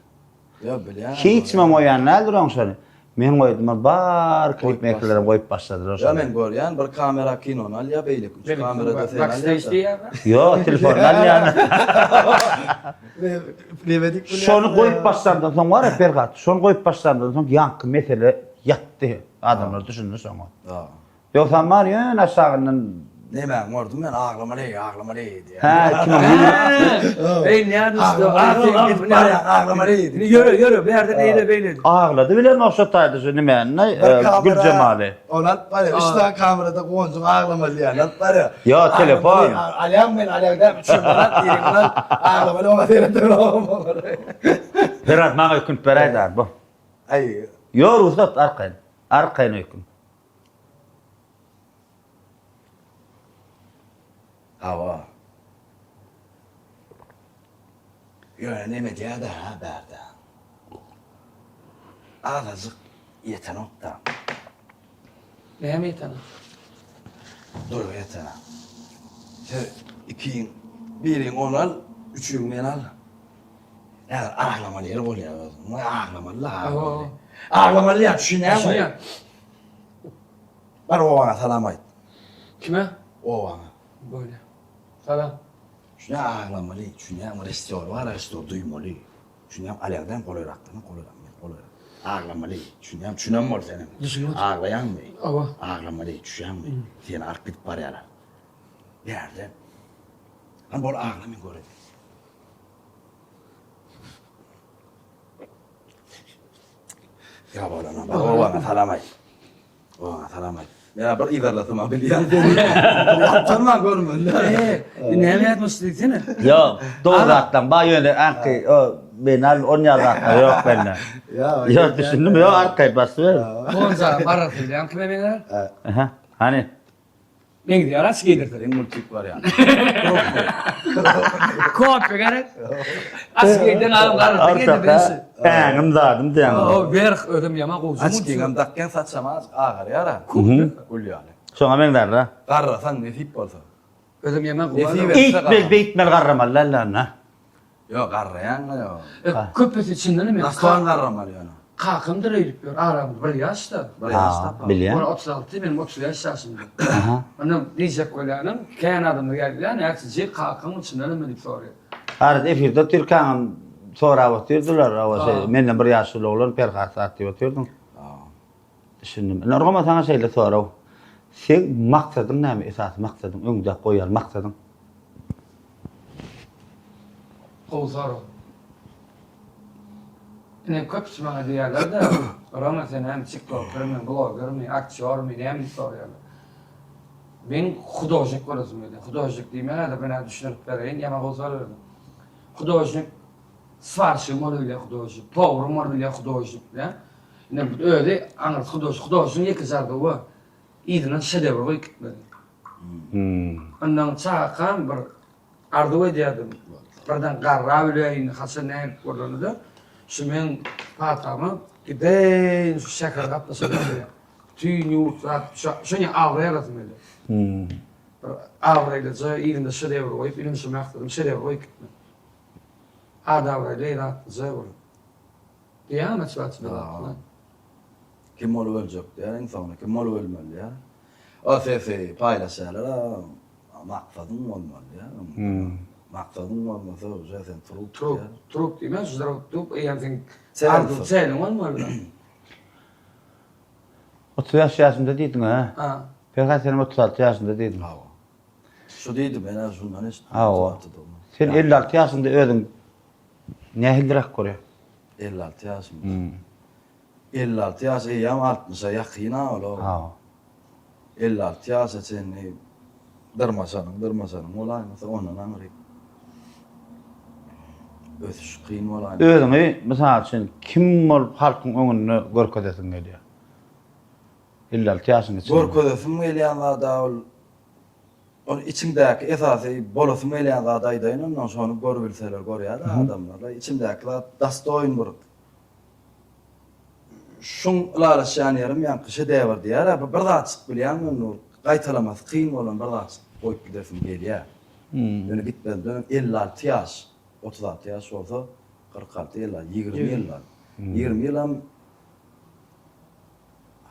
[SPEAKER 2] Ya bilýän.
[SPEAKER 1] Hiç mi moyan nädir oňşany? Men goýdum, bar klip mekerlerim goýup başladylar
[SPEAKER 2] Ya
[SPEAKER 1] oşany.
[SPEAKER 2] men görýän bir kamera kinonu al ya beýle. Kamerada sen al.
[SPEAKER 3] Backstage diýär.
[SPEAKER 1] Yo, telefondan ýany.
[SPEAKER 2] Plevedik
[SPEAKER 1] Şonu goýup başlandan soň var ya Ferhat, şonu goýup başlandan soň ýanky mesele ýatdy. Adamlar düşündi soňa.
[SPEAKER 2] Ha.
[SPEAKER 1] Ýoksa var ýa aşagyndan
[SPEAKER 2] Neme gördüm ben ağlama diye.
[SPEAKER 1] ha kim
[SPEAKER 3] Ey ne düştü?
[SPEAKER 2] Ağlama diye.
[SPEAKER 3] Yürü bir yerden eyle beyle.
[SPEAKER 1] ağladı bilen oşataydı şu nimeňne Gül Cemali.
[SPEAKER 2] Onat var ya işte kamerada koyunca ağlama diye. Onat var ya.
[SPEAKER 1] Yo telefon.
[SPEAKER 2] Alem ben alemden üçüm onat diye. Ağlama ona diye.
[SPEAKER 1] Ferhat maňa ökün beräýär bu.
[SPEAKER 2] Ay.
[SPEAKER 1] Yo ruhsat arkayn. Arkayn ökün.
[SPEAKER 2] Hava. Yönelemedi ya da haberde. Ağzık yeten okta.
[SPEAKER 3] Näme ýetan?
[SPEAKER 2] Dur yeten. Sen ikiyin, birin on al, üçün men al. Ya ağlamalı yer oluyor. Ağlamalı. Ağlamalı ya düşünüyor. Bana o bana salam ait.
[SPEAKER 3] Kime?
[SPEAKER 2] O bana.
[SPEAKER 3] Böyle. Salam.
[SPEAKER 2] Şuna ağlamalı, şuna restore var, restore duymalı. Şuna alerden koloraktığını kolorak. Ağlamalı, şuna mor senin.
[SPEAKER 3] Düşünüyor.
[SPEAKER 2] Ağlayan mı?
[SPEAKER 3] Ava.
[SPEAKER 2] Ağlamalı, şuna mı? Sen arkit parayla. Nerede? Han bol ağlamı göre. Ya bana, o bana salamay. O bana salamay. Ya bir idarladım abi ya. Yaptırma görmün.
[SPEAKER 3] Näme ýetmişdi seni?
[SPEAKER 1] Yo doğratdan ba ýöne anky o ben al on ýazatda ýok bende. Yo düşündim yo arkay basy.
[SPEAKER 3] Bonza baratylýan kime meňler?
[SPEAKER 1] Aha. Hani
[SPEAKER 3] Men diýär aç giydirdi.
[SPEAKER 2] Senin multik var yani.
[SPEAKER 3] Kopya gerek. Aç giydirdi adam garaty giydirdi.
[SPEAKER 1] Äňim zadım diýen.
[SPEAKER 3] O berk ödüm ýama gowjum.
[SPEAKER 2] Aç giyem dakken saçamaz ağır yara. Kul yani.
[SPEAKER 1] Şoňa meňler da.
[SPEAKER 2] Garrasan nesip bolsa.
[SPEAKER 3] Ödüm ýama
[SPEAKER 2] Nesi
[SPEAKER 3] gowjum.
[SPEAKER 2] ver?
[SPEAKER 1] Eýtmel beýtmel garramal lallana.
[SPEAKER 2] Yo garrayan yo.
[SPEAKER 3] Köpet içinde näme?
[SPEAKER 2] Naslan garramal yani.
[SPEAKER 3] Kakımdır eýip ber, aramda bir ýaşda.
[SPEAKER 2] Böyle
[SPEAKER 1] Ha,
[SPEAKER 2] yaşta.
[SPEAKER 1] bilýän.
[SPEAKER 3] Ona 36, benim 30 ýaşaşymda.
[SPEAKER 1] Aha.
[SPEAKER 3] Ondan diýjek bolýanym, kän adamlar geldiler, näçe kakym içinde näme diýip soraýar.
[SPEAKER 1] Arada efirde Türkan sonra batyrdylar, awasy menden bir ýaşly oglan Ferhat satdy batyrdyň. Düşündim. Normal saňa şeýle soraw. Sen maksadyň näme? Esas maksadyň öňde goýar maksadyň.
[SPEAKER 3] Gowzaro. Ne köpçü bana diýerler de, Rama sen hem TikToker'mi, blogger'mi, aktörmi, näme diýip soraýarlar. Ben hudojnik bolasym edi. Hudojnik diýmeli de ben düşünüp bereýin, ýama gowzaro. Hudojnik svarşy bolýar hudojnik, powry bolýar hudojnik, ya. Ne öyle anlar hudojnik ýeki zarda we. İdinin şedevri goýup gitmedi. Ondan çakan bir arduwa diýdim. Birden garra bilen hasan näme bolýardy. Şu men patamy giden şu şeker gaplasy bolýar. Tüýnü şoňa awraýaratym edi. Awraýlaja idinde şedevri goýup ilim şemakdym şedevri goýup gitmedi. Adawraýla zewr. Diýama çaçdylar.
[SPEAKER 2] Kim ol ölecek ya insana kim ol ölmeli ya. O sesi paylaşarlar maksadın olmalı ya. Maksadın olmasa zaten
[SPEAKER 3] Trup diýmez, trup ýa-ni
[SPEAKER 2] Çelen.
[SPEAKER 3] çelen bolmaly.
[SPEAKER 1] 30 ýaşynda diýdiň ha.
[SPEAKER 3] Ha.
[SPEAKER 1] Ferhat sen 36 ýaşynda diýdiň.
[SPEAKER 2] Hava. Şu deydim ben az şundan hiç.
[SPEAKER 1] Hava. Sen 56 ýaşynda özüň nähildirek görýär.
[SPEAKER 2] 56 yaşım. 56 yaş eýam 60'a ýakyn ol.
[SPEAKER 1] Ha.
[SPEAKER 2] 56 yaş sen dırmasanın olaymasa ondan angyryk. ösüş kıyın bolan.
[SPEAKER 1] Özüňi mysal üçin kim bolup halkyň öňünde görkezesiň gelýär? İlla ýaşyň içinde.
[SPEAKER 2] Gorkozasym gelýän da ol içimdäki esasy bolasym gelýän zadaýdaýyn ondan sonra görüp bilseler görýär adamlar. İçimdäkiler dastoýun bir şunlara şanýarym ýankyşy däwir diýär. Bir zat çykyp bilýän onu gaýtalamas kıyın bolan bir zat goýup gidersiň gelýär. Dönüp gitmeden 56 ýaş, 36 ýaş bolsa 46 ýyl, 20 ýyl. 20 ýyl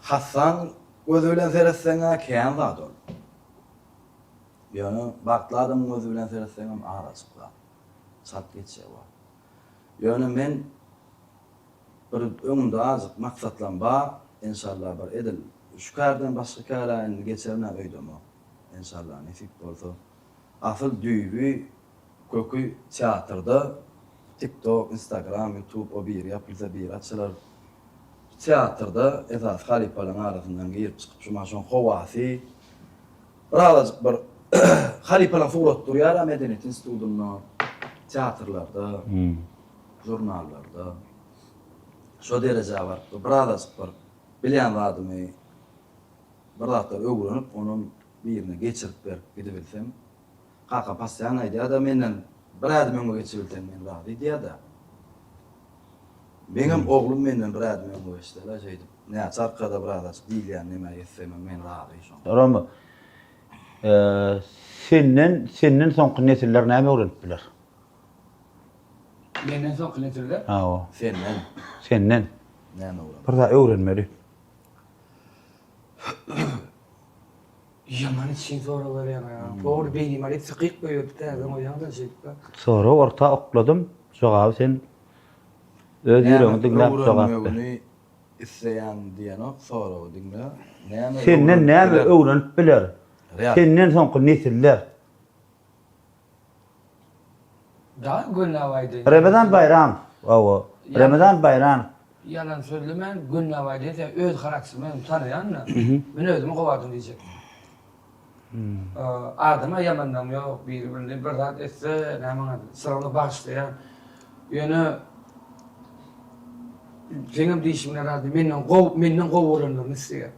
[SPEAKER 2] Hasan gözü bilen seretseňe kän zat ol. Ýöne bagtly adam gözü bilen seretseňe araçykla. Sat geçse bar. Ýöne men bir öňümde azyk maksatlan bar, inşallah bar edil. Şu kardan başga karaň geçerine öýdüm. İnşallah nesip bolsa. Asıl düýbi kökü teatrda, TikTok, Instagram, YouTube o bir yapılsa bir açılar. Teatrda esas halipalan arasından girip çıkıp şu maşon hovasy. Birazcık bir halipalan surat durýar Medeniyet Institutyna, teatrlarda, jurnallarda. Şo derece var. Birazcık bir bilýän zadymy birazcık öwrenip onun birine geçirip berip gidebilsem. Kaka pasyan aýdýar da menden bir adım öňe geçirilsen men razy diýär da. Benim oğlum menden bir adım öňe geçdiler şeýdip. Näçe arkada bir adam diýilýän näme etsem men razy şo.
[SPEAKER 1] Roma. Senden soňky nesiller näme öwrenipdiler?
[SPEAKER 3] Menden soňky netirler?
[SPEAKER 1] Ha o.
[SPEAKER 2] Näme
[SPEAKER 1] Senden.
[SPEAKER 2] öwren?
[SPEAKER 1] Bir da öwrenmeli.
[SPEAKER 3] Yaman için soralar ya. Doğru beynime hep sıkık koyup da o yana şey.
[SPEAKER 1] Sonra orta okladym. Jogaby sen öz ýüregiňde dinläp jogapdy.
[SPEAKER 2] Isleýän diýen ok sonra o dinle. Näme?
[SPEAKER 1] Senden näme öwrenipdiler? Senden soňky nesiller.
[SPEAKER 3] Daha Gülnavay'dı.
[SPEAKER 1] Ramazan bayram. Owo. Ramazan bayram.
[SPEAKER 3] Yalan söylemem Gülnavay'dı da öz karakterimi tanıyanla. Ben özümü kovadım diyecek. Adama yamandan yok birbirine bir zat etse näme sıralı başlayan. Ýöne Jeňem diýişimler rady menden gowuranlygyny isleýär.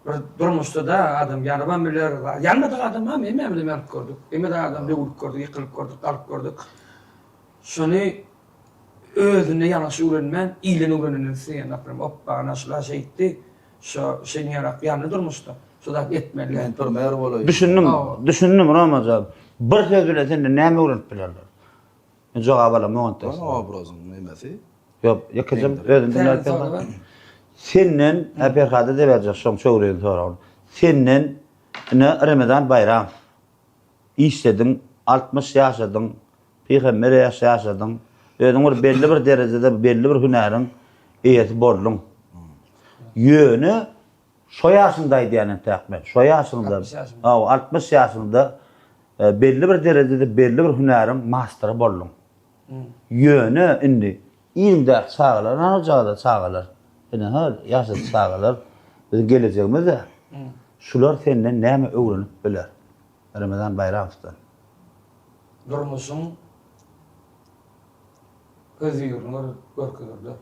[SPEAKER 3] Bir durmuşda da adam ýaraban biler. Ýanmada adam hem emem bilen gördük. Emede adam döwürüp gördük, ýykylyp gördük, galyp gördük. Şonu özüne ýanaşy öwrenmän, iýlen öwreneni isleýän apram. Hoppa, anaşla şeýdi. Şo şeň ýarak ýanly durmuşda. Şoda etmeli.
[SPEAKER 2] Men permer bolaýyn.
[SPEAKER 1] Düşündüm Ramazan. Bir söz bilen senden näme öwrenipdiler? Men jogap alam moňda.
[SPEAKER 2] Onu obrazın nemesi?
[SPEAKER 1] Ýok, ýakajam özünden alpam. Senden aperhada da berjek şoň çöwregi soraw. Senden Ramazan bayram. İşledin, 60 ýaşadyň, peýgamber ýaşadyň. Özüň bir belli bir derejede belli bir hünerin eýesi boldun. Ýöne şo ýaşyndaý diýenen täkmen. Şo ýaşynda, 60 ýaşynda belli bir derejede belli bir hünerin masteri boldun. Ýöne indi 20 çağlar, anajada çağlar. Ene hal ýaşy çağlar. Biz gelejegimizde. Şular senden näme öwrenip biler? Ramazan bayramdan.
[SPEAKER 3] Durmuşum gözüýürler görkezler.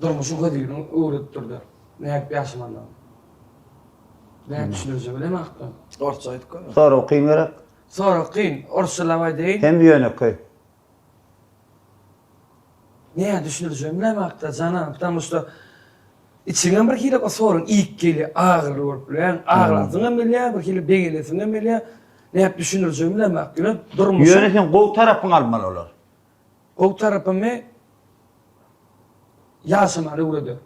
[SPEAKER 3] Durmuşum gözüýürler öwrenip durdy. Näme ýaşamandan. Näme düşünürje bilemem hakda.
[SPEAKER 2] Orça aýtdyk.
[SPEAKER 1] Sonra okuyun gerek.
[SPEAKER 3] Sonra kyn orsalaway deýin.
[SPEAKER 1] Hem ýöne koy.
[SPEAKER 3] Ne düşünürjem bilemem hakda canım. Tamusta içinden bir hile sorun ilk geli ağır olup bilen ağlasyňam bilýär, bir hile begelesyňam bilýär. Ne düşünürjem bilemem hakda. Durmuşum.
[SPEAKER 1] Ýöne sen gow tarapyň almaly olar.
[SPEAKER 3] O tarafımı yaşamanı uğradı.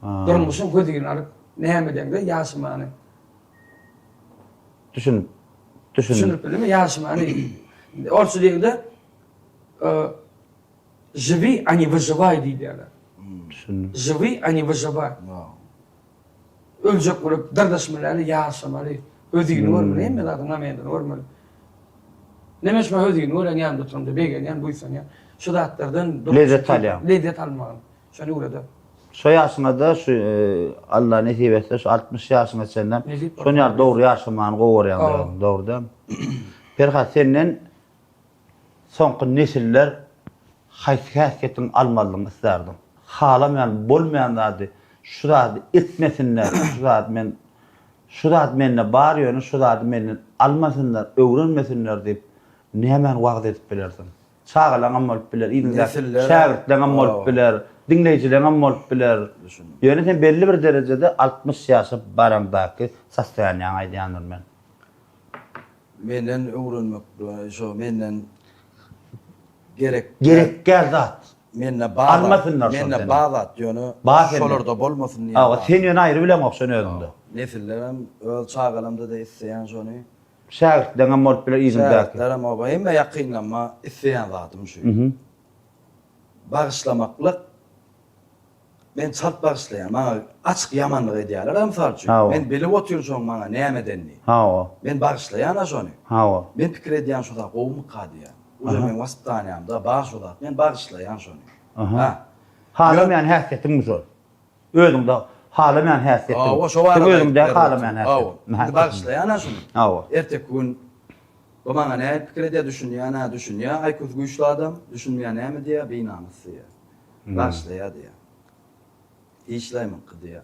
[SPEAKER 3] Durmuşum gözüğünü alıp neyemeden de yaşamanı. Düşünüp bilme yaşamanı. Orası değil de живи, а не выживай diýerler. Живи, а не выживай. Öljek bolup dardaşmaly, yaşamaly. Özüňi görmeli, hem de adam namyny görmeli. Nemes ma özüňi gören ýandy turumda begen ýan buýsan ýa. Şu zatlardan
[SPEAKER 1] lezzet alýan.
[SPEAKER 3] Lezzet almagy. Şonu uğradı.
[SPEAKER 1] Şu ýaşyňda da şu Allah nesip etse şu 60 ýaşyňa senden şonu ýar dogry ýaşamany gowurýan dogrudan. Perhat senden soňky nesiller haýsy-häsiýetini almalygyny islerdim. Halamayan, bolmayan zady, şu zady etmesinler, şu zat menne bar ýöne, şu zat menden almasynlar, öwrenmesinler diýip nämen wagt edip bilerdim. Çağalaňam bolup biler, şägirdleňam bolup biler, dinleýijileňam bolup biler. Ýöne sen belli bir derejede 60 ýaşy barangdaky sastaýanýaň aýdýandyr men.
[SPEAKER 2] Menden öwrenmek, şo menden gerek
[SPEAKER 1] gel zat.
[SPEAKER 2] Menne bağlat.
[SPEAKER 1] Almasınlar
[SPEAKER 2] Menne bağlat ýöne şolarda bolmasyn diýip.
[SPEAKER 1] Awa sen ýöne aýry bilen okşan özünde.
[SPEAKER 2] Nesillerim öl çağalamda da isleýän şonu.
[SPEAKER 1] Şägirdleňam bolup biler ýüzünde.
[SPEAKER 2] Şägirdlerim oba hem ýakynlanma isleýän zatym şu. Bağışlamaklyk men çat bağışlaýan, maňa açyk ýamanlyk edýärler mysal üçin. Men bilip oturýan maňa näme denli.
[SPEAKER 1] Hawa.
[SPEAKER 2] Men bağışlaýan şonu.
[SPEAKER 1] Hawa.
[SPEAKER 2] Men pikir edýän şoda gowmy kadýa. Uza men wasptanýamda bağışlaýan, men bağışlaýan şonu. Ha.
[SPEAKER 1] Halamayan häsiýetim şol. Özüňde halamayan häsiýetim. Sen özüňde halamayan häsiýetim.
[SPEAKER 2] Bağışlaýan şonu.
[SPEAKER 1] Hawa.
[SPEAKER 2] Ertek gün bu maňa näme pikir edýär, düşünýär, aýkuz güýçli adam, düşünmeýän näme diýär, beýnamysy diýär. Bağışlaýar diýär. İşleýmen qydýar.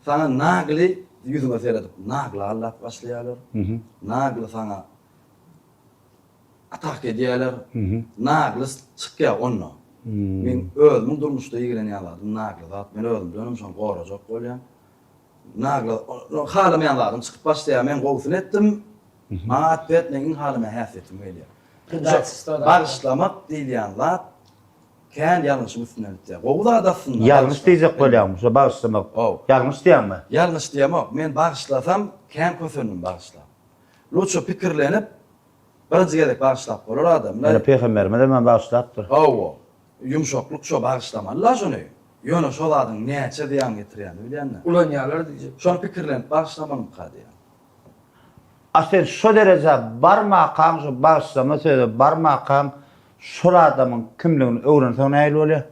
[SPEAKER 2] Sana nagly ýüzüňe seredip, nagly Allah başlaýarlar. Nagly sana atak edýärler. Nagly çykýar onno. Men özüm durmuşda ýigrenýär aladym, nagly zat men özüm dönüm şol gorajak bolýan. Nagly halamayan zatym çykyp başlaýar, men gowsyn etdim. Maňa at bermeňin halyma häsiýetim gelýär. Bağışlamak diýilýän zat kän ýalňyşyň üstüne etdi. Gowda adasynda.
[SPEAKER 1] Ýalňyş diýjek bolýarmy? Şo bağışlamak. Ýalňyş diýärmi?
[SPEAKER 2] Ýalňyş diýemok. Men bağışlasam kän kösünüm bağışla. Luço pikirlenip birinji gerek bağışlap bolar adam.
[SPEAKER 1] Mene peýgamberime de men bağışlapdyr.
[SPEAKER 2] Owo. Yumşaklyk şo bağışlamalar şonu. Ýöne şol adyň näçe diýen getirýän bilýänmi?
[SPEAKER 3] Ulanýarlar diýjek.
[SPEAKER 2] Şonu pikirlenip bağışlamam kadýan.
[SPEAKER 1] Aslında şu derece barmaqan şu bağışlama söýdi, barmaqan şol adamyň kimligini öwrenseň näil bolýar?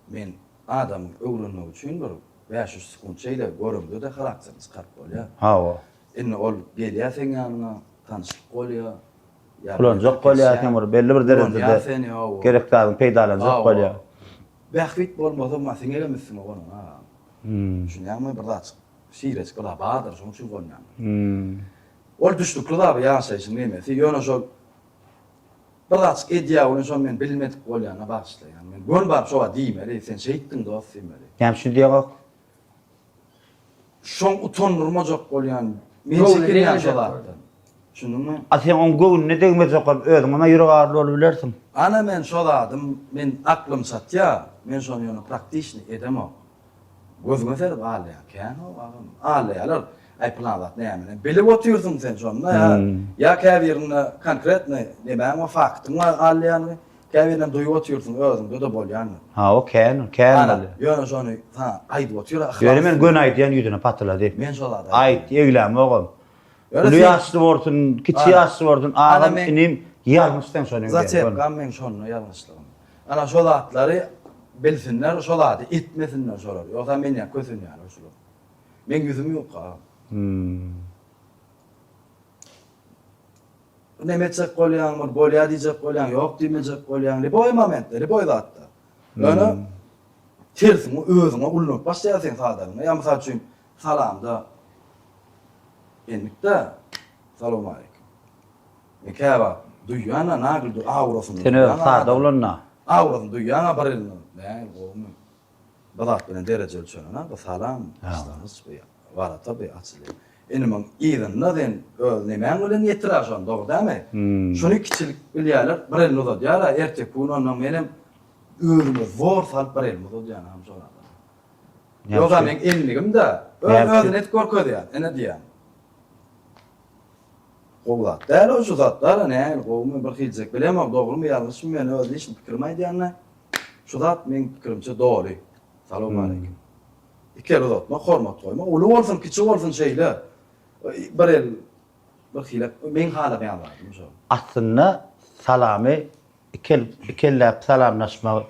[SPEAKER 2] Men adamyň öwrenmek üçin bir 500 sekund şeýle görümde de charakterini çykarp bolýar.
[SPEAKER 1] Hawa.
[SPEAKER 2] Indi ol gelýär sen ýanyna, tanışyk bolýar.
[SPEAKER 1] Kulanjak bolýar, temir belli bir derejede gerekdäriň peýdalanjak bolýar.
[SPEAKER 2] Bähwit bolmasa masyň gelmesin onu. Şunýamy bir zat şiýreç gola badyr, şoň üçin bolýar. Ol düşdükli da ýaşaýyşyň nemesi, ýöne şol bir zat edýär, onu şol men bilmedik bolýana başlaýan. Men gön bar şowa diýmeli, sen şeýitdiň dost diýmeli.
[SPEAKER 1] Hem şu diýek.
[SPEAKER 2] Şoň utanmajak bolýan, men şeýitdiň şolatdan. Şunumy?
[SPEAKER 1] Asen on göwün ne degmejek bolup özüň ama ýüregi ağrly bolup bilersiň.
[SPEAKER 2] Ana men şoladym, men aklym satýa, men şonu ýöne praktiçni edemok. Gözüme serip alýar, kän o agam. Alýarlar. Ay planlat näme? Bilip oturýarsyň sen şonda ya. Ya käbirine konkretne näme faktyň var alýany, käbirden duýup oturýarsyň özüňde de bolýan.
[SPEAKER 1] Ha, o kän bolýar.
[SPEAKER 2] Ýöne şonu aýdyp oturýar.
[SPEAKER 1] Ýöne men gün aýdýan ýüzüne patylady.
[SPEAKER 2] Men şolada.
[SPEAKER 1] Aýt, ýeglem ogam. Ulu ýaşly bolsun, kiçi ýaşly bolsun, agam inim ýalňyşdan şonu.
[SPEAKER 2] Zaten gam men şonu ýalňyşlygym. Ana şolatlary bilsinler, şolady itmesinler şolar. Ýoksa men ýa kösünýär şolar. Men ýüzüm ýok ha. Nemetsek bolýan, bolýa diýjek bolýan, ýok diýmejek bolýan. Boý momentleri boýdatda. Ýöne tersiň özüňe ulanıp başlaýarsyň sadaryňa. Ýa mysal üçin salamda enlikde salam aleykum. Mekaba duýana nagl du awrasyny.
[SPEAKER 1] Seni sada ulanna.
[SPEAKER 2] Awrasyny duýana barylny. Näme gomy? Badat bilen derejeli ölçenana bu salam islamyz bu. Var tabi açılıyor. Enim ýygyň näden näme bilen ýetiraşan dogry däme? Şunu kiçilik bilýärler, bir elini uzatýar, ertek gün ondan menem özüme zor salyp bir elini uzatýar ham şolada. Ýoksa men enligimde özüne net görkezýär, ene diýär. Gowlat. Däl o şu zatlar näme gowmy bir hiljek bilemok, dogrymy ýalňyşmy men özüne hiç pikirme diýärne. Şu zat men pikirimçe dogry. Salam aleykum. İker uzatma, hormat koyma. Ulu bolsun, kiçi bolsun şeýle. Bir el, bir hilap, men halamayan lazım şo.
[SPEAKER 1] Aslında salamy ikellep salamlaşmak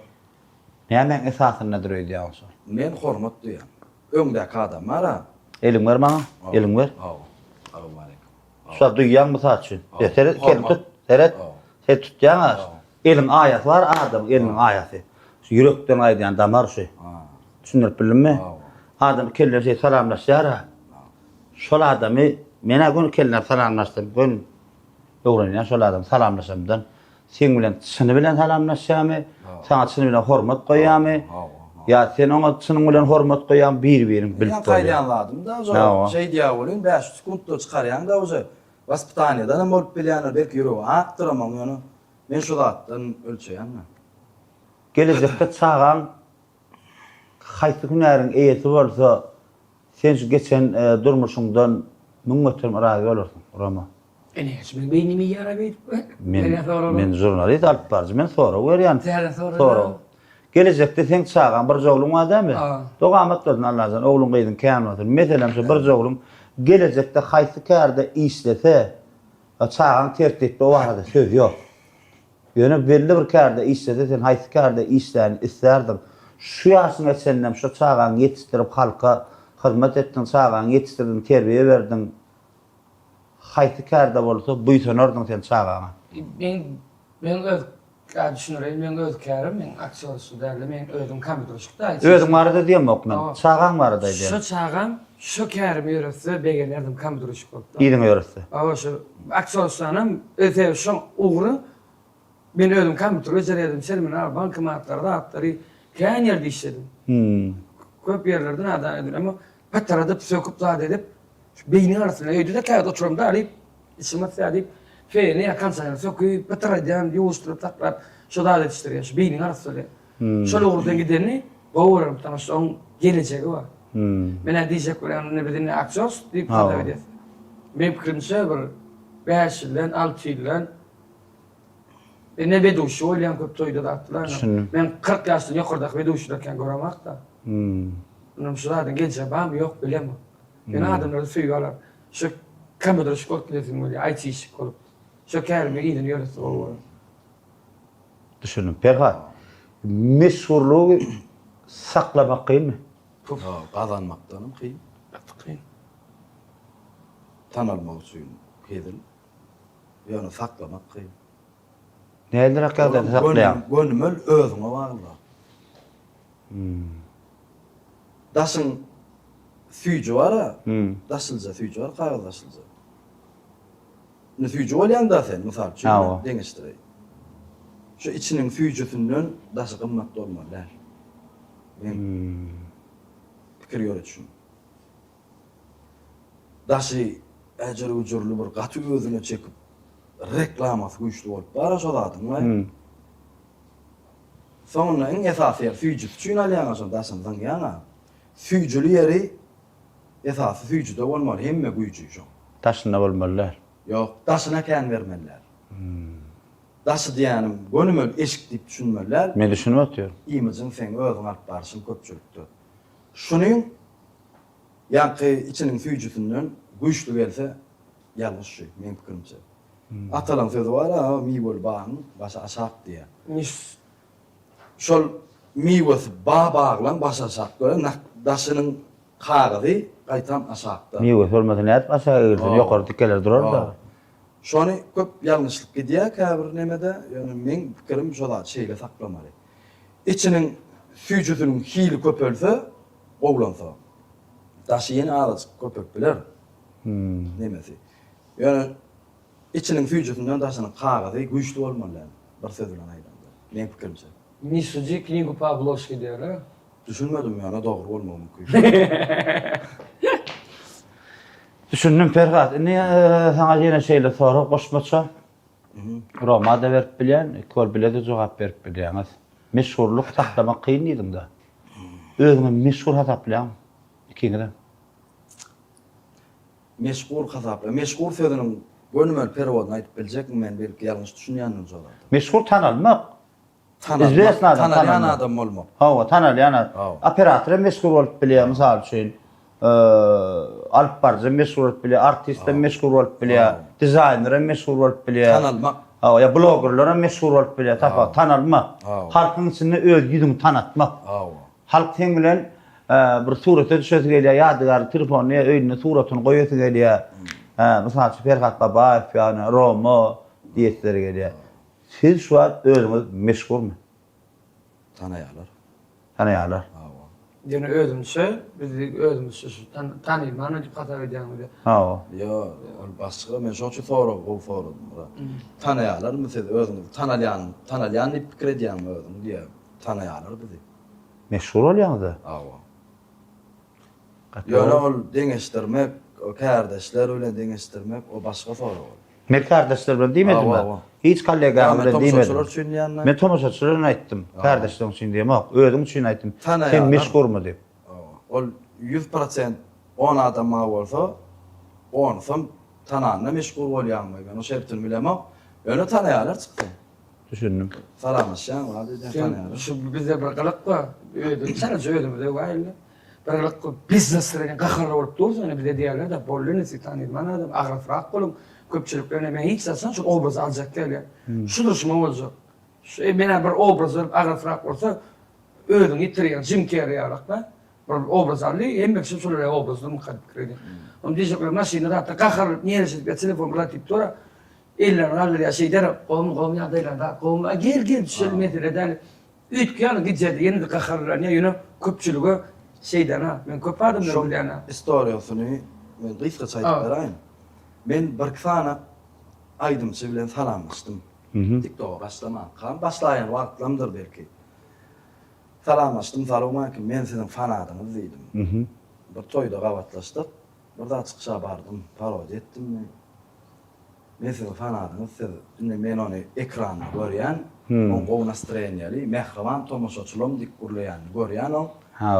[SPEAKER 1] näme esasyny diýýär şo.
[SPEAKER 2] Men hormat duýam. Öňdäki adam mara.
[SPEAKER 1] Elim bar maňa, elim bar.
[SPEAKER 2] Salam aleykum.
[SPEAKER 1] Şo duýýan mysal üçin. Seret kelip tut, seret. Sen tutýan. Elin ayat var, adam elin ayatı. Şu yürekten aydayan damar şu. Düşünürüp bilinme. Adam kellerim şey salamlaşar. Şol adamı, mena gün kellerim salamlaştım. Gün öğrenen şol adam salamlaşamdan. Sen bilen çını bilen salamlaşamı, sana çını bilen hormat koyamı. Ya sen ona çının bilen hormat koyam bir-birin bilip koyam.
[SPEAKER 2] Kaydanladım da o şey diye bolun 5 sekundda çıkaryan da o vaspitaniyada ne bolup bilýänler belki ýüregi aktyramam ýöne. Men şu zatdan ölçeýänmi?
[SPEAKER 1] Gelecekde çağan haýsy hünäriň eýesi bolsa sen şu geçen durmuşundan müňmetem razy bolarsyň, Roma.
[SPEAKER 3] Hiç ben beynimi yara beyip.
[SPEAKER 1] Men jurnalist alyp barjy, men sonra berýän.
[SPEAKER 3] Sonra.
[SPEAKER 1] Gelecekde sen çağan bir jogluň adamy. Dogamat bolsun Allah'dan oglun gyýdyn kämnatyr. Meselem şu bir jogluň gelecekde haýsy kärde işlese, çağan tertipde barada söz ýok. Ýöne belli bir kärde işlese sen haýsy kärde işläni islerdim. Şu ýaşyňa senden şu çağan ýetişdirip halka hyzmat etdiň, çağan ýetişdirdiň, terbiýe berdiň. Haýsy kärde bolsa buýsanardyň sen çağana.
[SPEAKER 3] Ben öz düşünüreyim, ben öz kärim, men aktyorsu däl, men özüm kompýuterşykda.
[SPEAKER 1] Özüň barada diýmek men. Çağan barada diýen.
[SPEAKER 3] Şu çağan, şu kärim ýörese begelerdim kompýuterşyk bolupdy.
[SPEAKER 1] Ýydyň ýörese.
[SPEAKER 3] Şu aktyorsanam öte şu ugry ben özüm kompýuter ejeredim, seminar, bankomatlarda atları kän ýerde işledim. Köp ýerlerden adam edim, ama patradyp söküp zat edip beyniň arasyna öýdüde käýde oturum da alyp işime sädip feyni ýakansaňa söküp patradyan ýuwuşdyryp taklap şu da etişdirýär. Şu beyniň arasyna. Şol ugrudan gidenni bowurum tanışdyň gelecegi bar. Mene diýjek bilen ne bileni aktyor diýip tarap edýär. Men pikirimçe bir 5 ýyldan 6 ýyldan ne beduşy bolýan köp toýda da atdylar. Men 40 ýaşdan ýokardaky beduşlarken göremek da. Onum şuradan gelecek bam ýok bilemem. Ben adamları süýýärler. Şu kompýuter şkolasynda bolýar, IT şkoly. Şu kärme ýygyň ýöresi bolýar.
[SPEAKER 1] Düşünün, Perhat. Meşhurluğu saklamak kıyın mı?
[SPEAKER 2] Kazanmaktanım kıyın.
[SPEAKER 3] Kıyın.
[SPEAKER 2] Tanalmak üçün kedil. Yani saklamak kıyın.
[SPEAKER 1] Nedir hakikaten saklayan?
[SPEAKER 2] Gönümül özüne varla. Daşın süýjü var, daşylja süýjü var, gaýry daşylja. Ne süýjü bolýan da sen, mysal üçin deňişdirey. Şu içiniň süýjüsinden daşy gymmat bolmaly. Men pikir ýöretşin. Daşy äjeri ujurly bir gaty özüne çekip reklamasy güýçli bolup bara şol adam. Sonra en esasy süýjü üçin alýan şol daşyndan ýana. Süýjüli ýeri esasy süýjüde bolmaly, hemme güýçü şol.
[SPEAKER 1] Taşına bolmalylar.
[SPEAKER 2] Ýok, daşyna kän bermeliler. Daşy diýänim, gönümül eşik diýip düşünmeliler.
[SPEAKER 1] Men düşünüp oturuyorum.
[SPEAKER 2] İmijin sen özüň alyp barşyň köpçülikde. Şunyň ýa-ni içiniň süýjüsinden güýçli gelse ýalňyş şu, men pikirimçe. Atalan sözi var, mi bol bağın, başa aşak diye. Şol mi was bağlan başa aşak göre daşının kağıdı qaytam aşakda.
[SPEAKER 1] Mi was olmasa näet aşağı girdi, ýokary tikeler durar da.
[SPEAKER 2] Şonu köp ýalňyşlyk gidýär käbir nemede, ýani men pikirim şola şeýle saklamaly. İçiniň süýjüsiniň hili köpölse, oglansa. Daşy ýene ağaç köpek biler. Nemesi. Ýani içiniň süýjüsinden daşynyň kağıdy güýçli bolmaly. Bir söz bilen aýdanda. Men pikirimçe.
[SPEAKER 3] Misuji knigu Pavlovski diýerler.
[SPEAKER 2] Düşünmedim ýana dogry bolmagy mümkin.
[SPEAKER 1] Düşündüm Ferhat. Sana ýene şeýle sorap goşmaça. Roma da berip bilýän, kol bile de jogap berip bilýäňiz. Meşhurluk saklamak kıyın ýydyň da. Özüňi meşhur hasaplan. Ikiňden.
[SPEAKER 2] Meşhur hasaplan. Meşhur sözüniň gönümel periodyny aýdyp biljekmi men belki ýalňyş düşünýändim jogap.
[SPEAKER 1] Meşhur tanalmak.
[SPEAKER 2] Tanalyan adam bolmak.
[SPEAKER 1] Hawa tanalyan operator meşhur bolup bilýär, mysal üçin. Alyp barjy meşhur bolup bilýär, artist meşhur bolup bilýär, dizayner meşhur bolup bilýär.
[SPEAKER 2] Tanalmak.
[SPEAKER 1] Hawa ya bloggerlar meşhur bolup bilýär, tapa tanalmak. Halkyň içinde öz ýüzüňi tanatmak. Halk sen bilen bir suraty düşesi gelýär, ýadygar telefony öýüne suratyny goýasy gelýär. Mysal üçin Ferhat Babaýew ýa-ni Romo diýetleri gelýär. Siz şu an özüňiz meşgulmy?
[SPEAKER 2] Tanaýarlar.
[SPEAKER 1] Tanaýarlar.
[SPEAKER 3] Yani özümse, biz özümse tanıyman ödip katar edýäňmi?
[SPEAKER 1] Ha.
[SPEAKER 2] Yo, ol başga men şoňçy soraw, o soraw. Tanaýarlar siz özüňiz tanalýan pikir edýäňmi özüň diýe. Tanaýarlar bizi.
[SPEAKER 1] Meşgul bolýaňyz.
[SPEAKER 2] Awa. Ýöne ol deňeşdirmek, o kardeşler ölen deňeşdirmek, o başga soraw.
[SPEAKER 1] Men kardeşler bilen diýmedim ben. Hiç kollegam bilen diýmedim. Men tomaşaçylaryna aýtdym. Kardeşlerim üçin diýmek, özüm üçin aýtdym. Sen meşgulmy diýip.
[SPEAKER 2] Ol 100% 10 adam bolsa, 10 tananyna meşgul bolýanmy? Ben o şerptini bilemem. Ýöne tanaýarlar çykdy.
[SPEAKER 1] Düşündüm.
[SPEAKER 2] Salamlaşýan, wady tanaýarlar.
[SPEAKER 3] Şu bizde bir galyk bar. Ödüm, sen ödüm de waýly. Bir galyk bizneslerine gakarlar bolup dursa, bizde diýerler da bollany tanýman adam, agrafrak bolun. Köpçülüklerine ben hiç satsan şu obraz alacak derler. Şu duruşma olacak. Mene bir obraz alıp agrafrak olsa ödün itiriyen, Jim Carrey alakla. Bir obraz alı, hem de şöyle obrazını mukadip kredi. Onu diyecekler maşini rahatta kakar, niyerisi telefon bırakıp dura. İller alır ya şey der, kolum yadayla da, kolum gel düşelim metre der. Üç yanı gidecekti, yeni de kakarlar, niye yine köpçülüğü şeyden ha. Ben köpardım da bu yana.
[SPEAKER 2] Historiýasyny men gysga çaýdyp beraýyn. Men bir sana aýdymçy bilen salamlaşdym. TikTok'a başlamak. Başlayan wagtlamdyr belki. Salamlaşdym, salam alaykum, men sizin fanadyňyz diýdim. Bir toýda gawatlaşdyk. Burada çykşa bardym, parod etdim. Men sizin fanadyňyz, men ony ekranda görýän, on gowy nastroýenýäli, mehriban tomaşaçylym diýip gurlaýan, görýän o.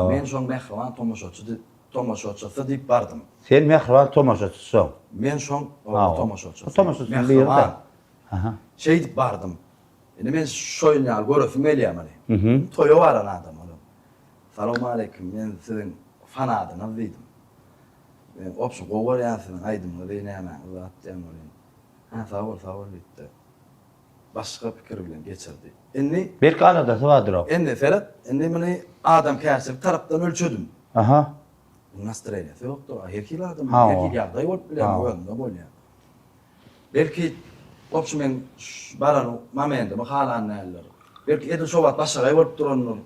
[SPEAKER 2] Men şoň mehriban tomaşaçysy diýip bardym.
[SPEAKER 1] Sen mehriban tomaşaçysyň.
[SPEAKER 2] Men şoň tomaşaçysy.
[SPEAKER 1] Tomaşaçysy diýildi. Aha.
[SPEAKER 2] Şey diýip bardym. Indi men şoýnal görüp melýämeli. Toýa baran adam olam. Salam alaykum, men sizin fanadyňyz diýdim. Men opşy gowurýansyn, aýdym, diýnäme, zat diýmeli. Ha, sağ ol diýdi. Başga pikir bilen geçirdi. Indi
[SPEAKER 1] Belki aladasy bardyr o.
[SPEAKER 2] Indi Ferhat, indi meni adam käsip tarapdan ölçedim.
[SPEAKER 1] Aha.
[SPEAKER 2] Nastroýasy ýokdur. Herkil adam, herkil ýagdaý bolup bilen ýönde bolýar. Belki opşy men baran mamende bu halan näler. Belki edin şobat başga bolup duranlar.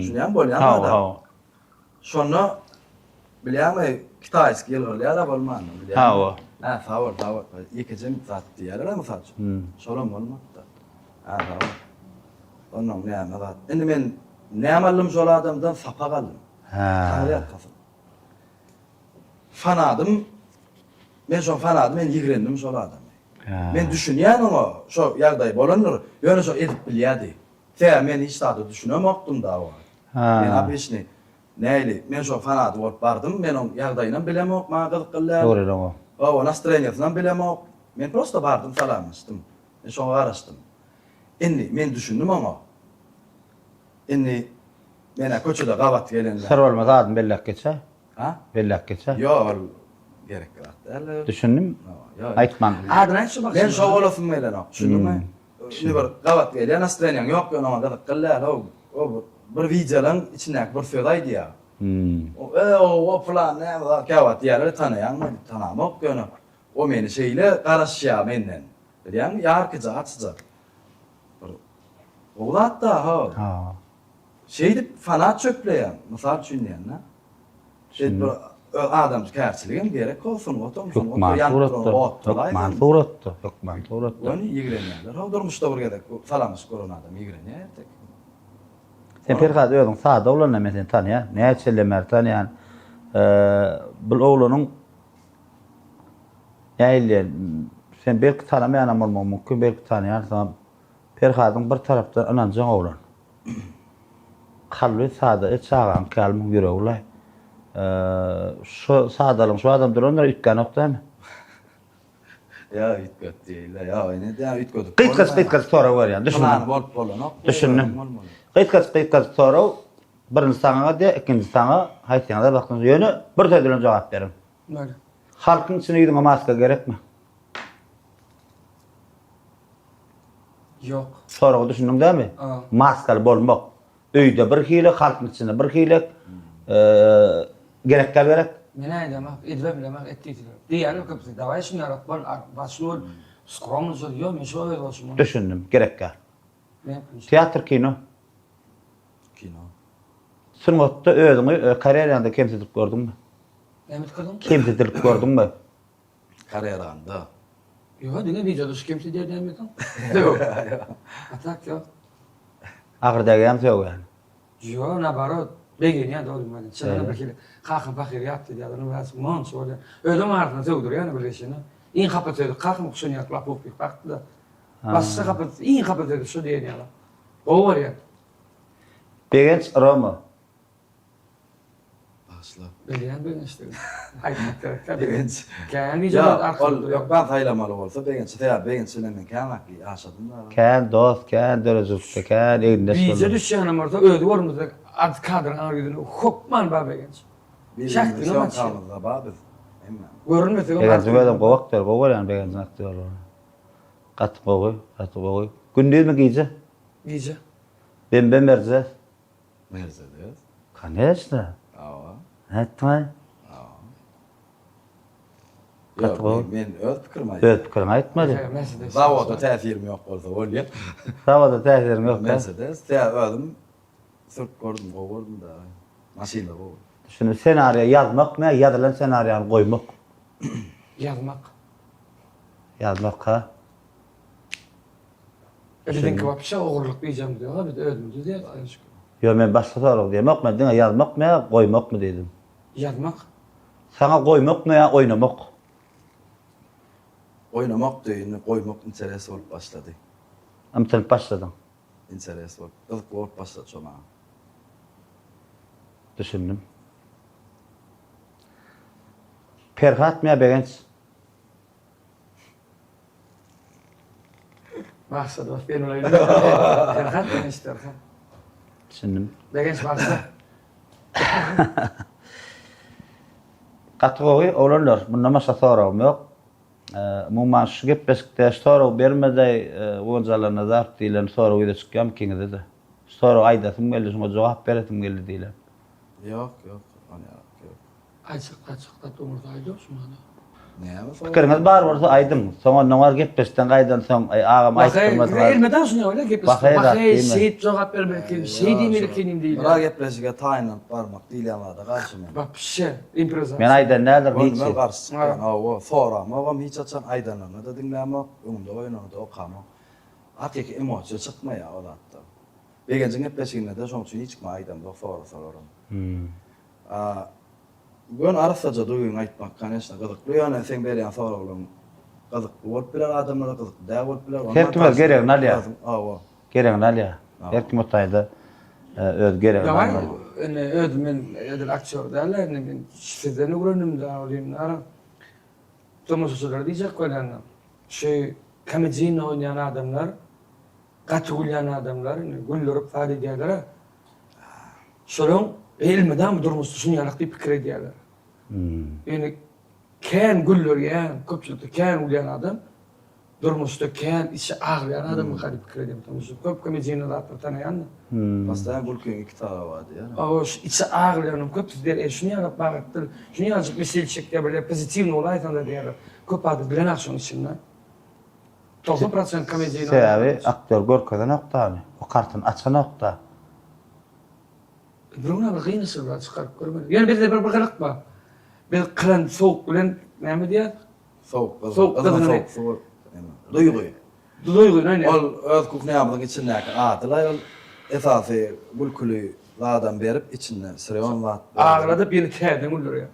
[SPEAKER 2] Şunyan bolýar da. Şonu bilýärmi, Kitaysk ýylgyrlar da bolmany bilýärmi.
[SPEAKER 1] Ha.
[SPEAKER 2] Ha, sağ ol. Yekecem zat diýerler mi saç? Şolam bolmakda. Ha, sağ ol. Ondan näme zat. Indi men näme alym şol adamdan sapa galym.
[SPEAKER 1] Ha.
[SPEAKER 2] Fanadım. Men şol fanadım, men ýigrendim şol adamy. Men düşünýän o, şo ýagdaý bolanlar, ýöne şo edip bilýärdi. Men hiç taýda düşünemokdum da o. Men abeşni näli, men şo fanady bolup bardym, men o ýagdaýyny bilemok, maňa gyzyklar.
[SPEAKER 1] Doğru o.
[SPEAKER 2] O nastroýenýasyny bilemok. Men prosta bardym, salamlaşdym. Men şoňa garaşdym. Indi men düşündim ama. Indi mena köçede gawat gelenler.
[SPEAKER 1] Sır olmaz adam bellek geçe.
[SPEAKER 2] Ha?
[SPEAKER 1] Bellek geçe.
[SPEAKER 2] Yo, gerek yok.
[SPEAKER 1] Düşündüm.
[SPEAKER 2] Yo.
[SPEAKER 1] Aýtman.
[SPEAKER 3] Adına şu bak.
[SPEAKER 2] Men şo olasym melen, düşündüm. Şimdi bir gawat gelen nastroýenýaň ýok, ýöne gyzyklar. O bir videolan içindäki bir söz aýdy ýa. O plan näme gawat ýerler tanaýanmy, tanamok ýöne. O meni şeýle garaşýar menden. Bilýän, ýarkyja, açyja. Olat da ha. Şeydi fanat çöpleyen, misal düşünýän, şey bir adam kärçiligim gerek bolsun, oturmuşsun,
[SPEAKER 1] Mansuratda.
[SPEAKER 2] Onu ýigrenýärler. Ha durmuşda bir gedek, salamyş goran adam ýigrenýär.
[SPEAKER 1] Sen Ferhat özüň sada olanna men seni tanýan, näçelemer tanýan. Bu oğlanyň ýaýly sen belki tanamaýan bolmagy mümkin, belki tanýarsan. Ferhatyň bir tarapdan ananjaň oglan. Kalby sada etsagan kalmyň ýüregler. Şu sadalyň şu adam duranlar ütgän okdamy?
[SPEAKER 2] Ya ütgöt diýiller. Ya ne diýär ütgöt.
[SPEAKER 1] Qytqas sonra berýän.
[SPEAKER 2] Düşündüm. Bolup bolanok.
[SPEAKER 1] Düşündüm. Qytqas sonra birinji saňa de, ikinji saňa haýtýanda bakdyň ýöne bir söz bilen jogap berin.
[SPEAKER 3] Böyle.
[SPEAKER 1] Halkyň içine gidiň maska gerekmi?
[SPEAKER 3] Yok.
[SPEAKER 1] Sonra düşündüm dämi? Maskaly bolmak. Öýde bir hile, halkyň içinde bir hile gerek.
[SPEAKER 3] Men aýdym, edip bilemek etdiýär. Diýär köpse dawaý şunu ýaratman, başul Skромnysy ýok, men şu öýle bolşum.
[SPEAKER 1] Düşündüm, gerek gal.
[SPEAKER 3] Ne yapayım?
[SPEAKER 1] Teatr, kino.
[SPEAKER 2] Kino.
[SPEAKER 1] Sungatda özüňi karieranda kemsedip gördüňmi?
[SPEAKER 3] Näme kıldım?
[SPEAKER 1] Kemsedip gördüňmi?
[SPEAKER 2] Karieranda.
[SPEAKER 3] Ýok, diňe video düş kimse diýär näme edin? Ýok. Atak ýok.
[SPEAKER 1] Agyrdagy hem söýg yani.
[SPEAKER 3] Ýok, nabarot. Begin ya doğru men. Şeýle bir kere kakın bakir yaptı diýär, onu biraz mon şöyle. Ödüm ardyna söýdür ýa-ni bileşini. İň hapat öýdü, kakın kuşun ýaklap okuyup bakdy da. Başsa hapat, iň hapat öýdü şu diýen ýa. O var ya.
[SPEAKER 1] Begenç Roma.
[SPEAKER 2] Başla.
[SPEAKER 3] Bilýän işte. Aýtmak gerek.
[SPEAKER 2] Begenç.
[SPEAKER 3] Kän video
[SPEAKER 2] Ya,
[SPEAKER 3] arkaly.
[SPEAKER 2] yok ben taýlamaly bolsa begenç senemen kämakly aşadym da.
[SPEAKER 1] Kän dost, kän dörejükde, kän eýindeş
[SPEAKER 3] Video
[SPEAKER 1] boldy.
[SPEAKER 3] düşýän orta öýdü gormuzda ad kadryn aýdyny hopman babegenç. Şaktyn ama
[SPEAKER 2] kalmadı ba biz. Emma.
[SPEAKER 3] Görünmese
[SPEAKER 1] Begenç adam gowakdyr, gowar yani begenç aktyor. Gat gowy, gat gowy. Gündüzmi giýje?
[SPEAKER 3] Giýje.
[SPEAKER 1] Ben merze.
[SPEAKER 2] Mercedes.
[SPEAKER 1] Конечно.
[SPEAKER 2] Awa.
[SPEAKER 1] Hatma.
[SPEAKER 2] Yok,
[SPEAKER 1] Katı
[SPEAKER 2] men öz pikirimi aýtdym.
[SPEAKER 1] Öz pikirimi aýtmady.
[SPEAKER 3] Mercedes.
[SPEAKER 2] Zavoda täsirim ýok bolsa bolýar.
[SPEAKER 1] Sawada täsirim ýok da.
[SPEAKER 2] Mercedes, tä özüm sırf gördüm, gowurdum da. Maşina bu.
[SPEAKER 1] Şunu senaryo yazmak mı, yazılan senaryony goýmak?
[SPEAKER 3] Yazmak.
[SPEAKER 1] Yazmak ha.
[SPEAKER 3] Elden kebapça ogurluk diýeceğim diýär, bir de ödümdü diýär.
[SPEAKER 1] Yo men başga soraw diýmek mi, diňe yazmak mı, goýmak mı dedim.
[SPEAKER 3] Yazmak.
[SPEAKER 1] Sana goýmak mı ya oynamak?
[SPEAKER 2] Oynamak diýini goýmak interes bolup başlady.
[SPEAKER 1] Amtyn başladyň.
[SPEAKER 2] Interes bolup, gyzyk bolup başlady şoma.
[SPEAKER 1] Düşündüm. Perhat mı ya begenç?
[SPEAKER 3] Maksat o ben öyle. Terhat ben işte.
[SPEAKER 1] Düşündüm.
[SPEAKER 3] Begenç maksat.
[SPEAKER 1] Gatgowy olanlar, bundan başga sorawym ýok. Mumma şu gepleşikde soraw bermedei wonjalarna zat diýilen soraw ýa-da çykýan kiňde de. Soraw aýdasym geldi, şoňa jogap beretim geldi diýilen.
[SPEAKER 2] Yok, onu yok.
[SPEAKER 3] Açık da umurda aýdyp şuna.
[SPEAKER 2] Näme?
[SPEAKER 1] Pikiriňiz bar bolsa aýdym. Soňa noňar gepleşden gaýdan soň agam aýtdyrmasy.
[SPEAKER 3] Elmeden şuna öyle gepleşik. Bakay şeýit jogap bermerken, şeýit diýmerkenim diýilýär.
[SPEAKER 2] Bura gepleşige taýynap barmak diýilýärdi garşy men.
[SPEAKER 3] Bak pişe, improvizatsiýa.
[SPEAKER 1] Men aýdan näder
[SPEAKER 2] Ben
[SPEAKER 1] diýçi.
[SPEAKER 2] garşy çykýan, awa, soram, awam hiç açan aýdanlarna da dinlämek, öňümde oýnanyda okamak. Hakiki emosiýa çykmaýar olatda. Begençiň gepleşiginde de şoň üçin hiç kim aýdamda soraram. Bugün arasaca duýun aýtmak, конечно, gyzykly ýöne sen berýän sorawlaryň gyzykly bolup biler adamlara gyzykly däl bolup biler.
[SPEAKER 1] Herkime gerek nalya.
[SPEAKER 2] Awa.
[SPEAKER 1] Gerek nalya. Herkim otayda öz gerek
[SPEAKER 3] Ya
[SPEAKER 1] nalya.
[SPEAKER 3] ben ödümün edil aktör derler, ben sizden öğrendim de alayım ara. Tomasoslar diýjek koýanlar. Şey komediyni oynayan adamlar, gatı gülýän adamlar, güllürüp fadi diýerler. Şolong elmeden durmuşdy şunu ýalak diýip pikir edýärler. Yani kän güllürýän, köpçülikde kän gülýän adam, durmuşda kän içi ağlayan adamı garip pikir edýär. Tomasoslar köp komediyni zatlar tanaýan.
[SPEAKER 2] Pastaýan bulkyň iki tarapy bar diýär.
[SPEAKER 3] O içi ağlayan köp diýer, şunu ýalak bagatdyr, şunu ýalak meselçekde böyle pozitiv nolaýtan da diýer. Köp adam bilen akşam içinde. 90% komediyni.
[SPEAKER 1] Sebebi aktör görkeden nokta. O kartın açan nokta.
[SPEAKER 3] Biruna bir gynysy bar çykaryp görmeli. Yani bizde bir gyrık bar. Bir kıran soğuk bilen näme diýär? Soğuk,
[SPEAKER 2] Duyguy.
[SPEAKER 3] Duygu näme?
[SPEAKER 2] Ol öz kuknýamyň içindäki adylar ol esasy bulkuly adam berip içinde sıryon wat.
[SPEAKER 3] Ağladyp ýene täden güldürýär.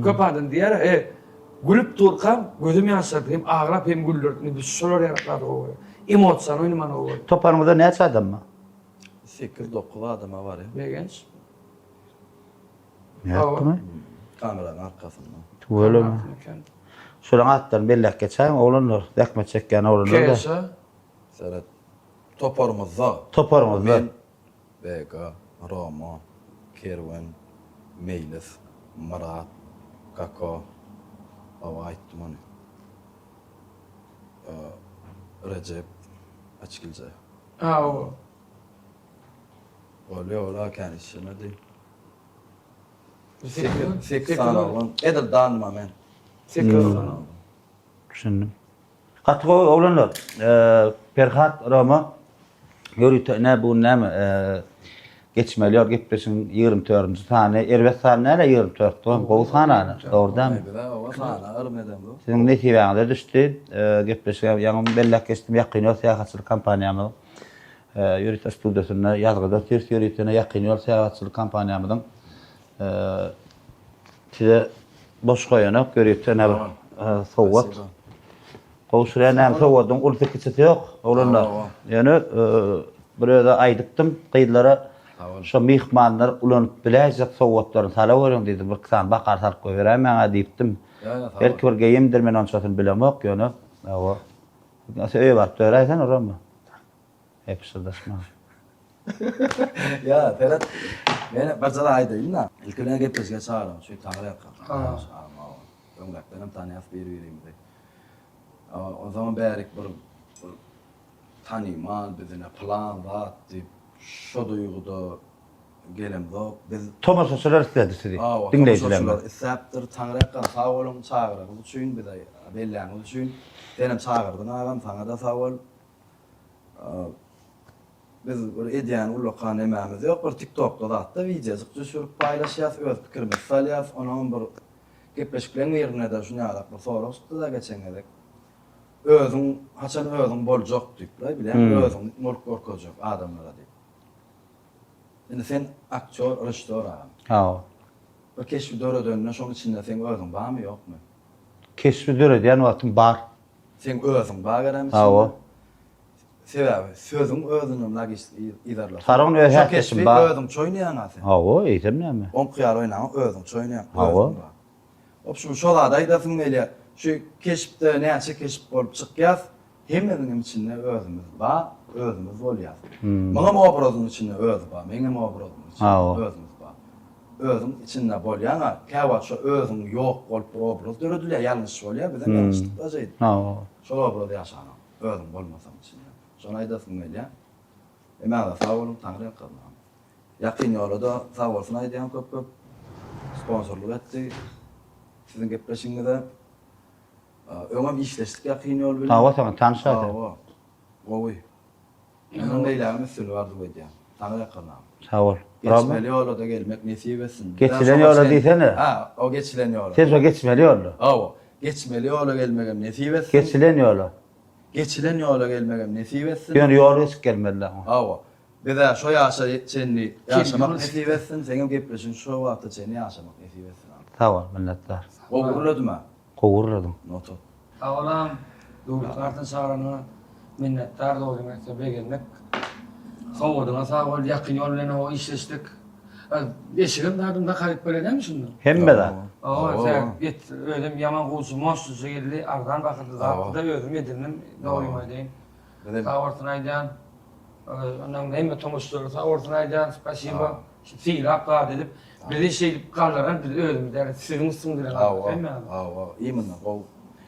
[SPEAKER 3] Köp adam diýär, gülüp durkam, gözüm ýaşardy, hem ağlap hem güldürdi. Biz şolar ýaratlady o. Emosiýan oynamany o.
[SPEAKER 1] Toparmada näçe adam mı?
[SPEAKER 2] 8-9 adama var ya.
[SPEAKER 3] Begenç.
[SPEAKER 1] Ne yaptı mı?
[SPEAKER 2] Kameranın arkasında.
[SPEAKER 1] Öyle mi? Şuradan attan bellek geçen oğlanlar. Dekme çekken oğlanlar da.
[SPEAKER 3] Kesa.
[SPEAKER 2] Serhat. Toparımızda.
[SPEAKER 1] Toparımızda.
[SPEAKER 2] Ben, Bega, Roma, Kerwen, Meylis, Marat, Kako, Ava aýtdym onu. Recep, Açkılca.
[SPEAKER 3] O.
[SPEAKER 2] Ola kendisine de.
[SPEAKER 3] Seksen.
[SPEAKER 2] Seksen alın. Edil danma men.
[SPEAKER 3] Seksen.
[SPEAKER 1] Düşündüm. Hatta oğlanlar, Ferhat Roma, yürütü ne bu ne mi? Geçmeliyor, gitmesin 24. tane, Ervet tane 24. Qoğuz xananı, oradan mı?
[SPEAKER 2] O sana örmeden bu.
[SPEAKER 1] Sizin netiýäňize düşdi, gitmesin, ýa-ni bellek geçtim, ýakyn ýol seýahatçylyk kampaniýamyň, yürütü studiýasyna ýazgyda ters yürütüne ýakyn ýol seýahatçylyk kampaniýamyň, size boş goýanak, yürütü ne sowat. Qoşura näme sowadyň ul fikirçisi ýok, oğlanlar. Ýani bir ýerde aýdypdym, gyýdlara şu mihmanlar ulanyp biläjek sowatlaryny sala görüň diýdim. Bir ksan bakar salyp goýberem maňa diýipdim. Belki bir geýimdir men onçasyn bilemok ýani. Awa. Näse öýe barp döräýsen orama. Hepsidaşma.
[SPEAKER 2] Ya Ferhat, ben barçada aýdym-da. Ilkine gepleşge çağıram, şu taňraýaka. Öňläkden tanýas berýärmdi. O zaman bärik bir tanıyman, bizine plan var, şu duyguda gelemde biz
[SPEAKER 1] Tomaşaçylar istedi sizi. Dinleýijiler.
[SPEAKER 2] İsaptır Tanrı'ya sağ olun çağırır. Bu üçün bir de belleğin üçün benim çağırdın ağam sana da sağ ol. Biz bir ediyen ulukan emeğimiz yok. Bir TikTok'ta da hatta videocuk düşürüp paylaşıyaz, öz fikrimiz salyaz. Onun bir gepleşiklerin yerine de şunu yarak bir soru tuttu da geçen edek. Özün, haçan özün bolcak deyip, bilen özün korkacak adamlara deyip. Yani sen aktör, rejissör ağam.
[SPEAKER 1] Ha.
[SPEAKER 2] O keşfi döre dönüne şonun içinde sen özün var mı yok mu?
[SPEAKER 1] Keşfi döre diýen wagtym bar.
[SPEAKER 2] Sen özün var adam içinde.
[SPEAKER 1] Ha.
[SPEAKER 2] Sebebi, sözün özünün lagis idarlar.
[SPEAKER 1] Sarıň öz herkesin bar.
[SPEAKER 2] Keşfi özün çoynayan asen.
[SPEAKER 1] Ha, eýsem näme?
[SPEAKER 2] On kıyar oynayan özün çoynayan.
[SPEAKER 1] Ha.
[SPEAKER 2] Opşum şolada aydasın mele. Şu keşifde näçe keşif bolup çykýas, hemmenin içinde özümüz bar, özümüz bolýar. Maňa obrazın içinde öz bar, meňe obrazın içinde özümüz bar. Özüm içinde bolýar, käwat şu özüň ýok bolup obraz döredilýär, ýalňyş bolýar, bize ýalňyşlyk ajaýdy.
[SPEAKER 1] Ha.
[SPEAKER 2] Şol obraz ýaşanan, özüm bolmasam içinde. Şonu aýdasyn mele. Emma sağ olun, Tanrı'ya kalmam. Yakın yolda sağ olsun aýdýan köp sponsorluk etdi. Sizin gepleşiňizde öňem işleşdik yakın yol bilen.
[SPEAKER 1] Ha, sana tanışady.
[SPEAKER 2] Oy. Menin leýlärimiz sül bardy diýär. Tanrı'ya kalmam.
[SPEAKER 1] Sağ ol.
[SPEAKER 2] Geçmeli yolda gelmek nesip etsin.
[SPEAKER 1] Geçilen yola diýsene.
[SPEAKER 2] Ha, o geçilen yola.
[SPEAKER 1] Siz o geçmeli yola.
[SPEAKER 2] Awa, geçmeli yola gelmegem nesip etsin.
[SPEAKER 1] Geçilen yola.
[SPEAKER 2] Geçilen yola gelmegem nesip etsin.
[SPEAKER 1] Yani yolu hiç gelmediler.
[SPEAKER 2] Awa. Bize şu yaşa çenli yaşamak nesip etsin. Senin gepleşin şu wagtda çenli yaşamak nesip etsin.
[SPEAKER 1] Sağ ol, minnettar.
[SPEAKER 2] O guruladymy?
[SPEAKER 1] Gowurladım.
[SPEAKER 2] Noto.
[SPEAKER 3] Awlam dowlatlardan çağırana minnettar doly mektebe gelmek. Sowadyňa sağ ol, ýakyn ýol bilen o işleşdik. Eşigim dardymda garyp beledem şunu.
[SPEAKER 1] Hemme de.
[SPEAKER 3] Git ödüm yaman gulsum monstusu geldi, ardan bakırdı da ödüm yedirdim, doýma deýin. Sağ ortun aýdan, ondan hemme tomuşdur, sağ ortun aýdan, spasiba, fiilap da edip, bir şey kallaran bir ödüm der, sığmışsın dilen.
[SPEAKER 2] Awa, iýmini o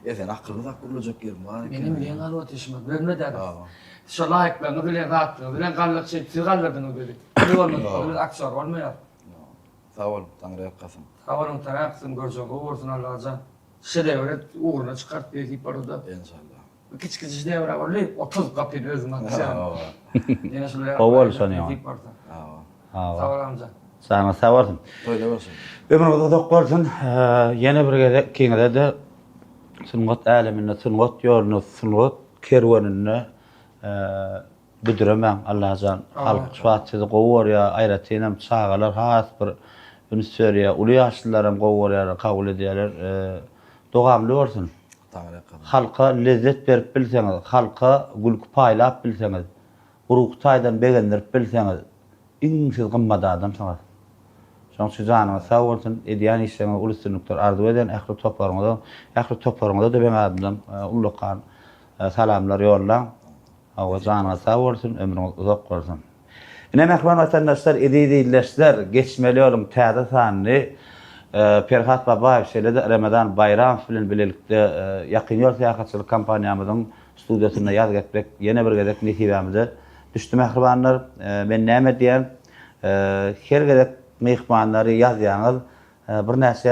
[SPEAKER 2] ezen akylly da gurulacak yerim var.
[SPEAKER 3] Benim bilen galy öteşme, bölme der. Şu laýyklaryny bilen rahatlygy bilen gallyk şey tirgallardyň dedi. Ne bolmady, biz aksar bolmaýar.
[SPEAKER 2] Sağ ol, Tanrı'ya kasım.
[SPEAKER 3] Havanın tarafsın görsen, uğursun Allah'acan. Şedevret uğruna çıkart bir deyip arada.
[SPEAKER 2] İnşallah.
[SPEAKER 3] Küçük şedevre var, 30 kapıyı özüm atacağım. Yine şöyle
[SPEAKER 1] Kovol sanıyor.
[SPEAKER 3] Sağ ol amca.
[SPEAKER 1] Sana sağ olsun.
[SPEAKER 2] Öyle olsun.
[SPEAKER 1] Ömrümde doktorsun, yine bir kengede de sungat aleminde, sungat yolunu, sungat kervanını büdüremem Allah'acan. Halk şuatçıda qowar ya, ayratinem çağalar, has bir ünsöriya, ulu yaşlılarım qowar ya, kabul ediyorlar. Doğamlı olsun. Halka lezzet berip bilseňiz, halka gülkü paýlap bilseňiz, uruktaýdan begendirip bilseňiz, iň siz gymmat adamsyňyz. Şoň süzanyňyz sag bolsun, edýän işleňiz ulusynlyklar arzu eden ähli toplaryňyza da ben adamdan ullukan salamlar ýollan. Awa janyňyz sag bolsun, ömrüňiz uzak bolsun. Ine mehman vatandaşlar, edýärler, geçmeli ýolum täze sanyny Ferhat Babayev şeýle Ramazan bayram bilen bilelikde ýakyn ýol seýahatçylyk kampaniýamyzyň studiýasyna ýaz getmek ýene bir gezek nesibämizde düşdi mehribanlar. Men näme diýen, her gezek mehmanlary ýazýaňyz bir näçe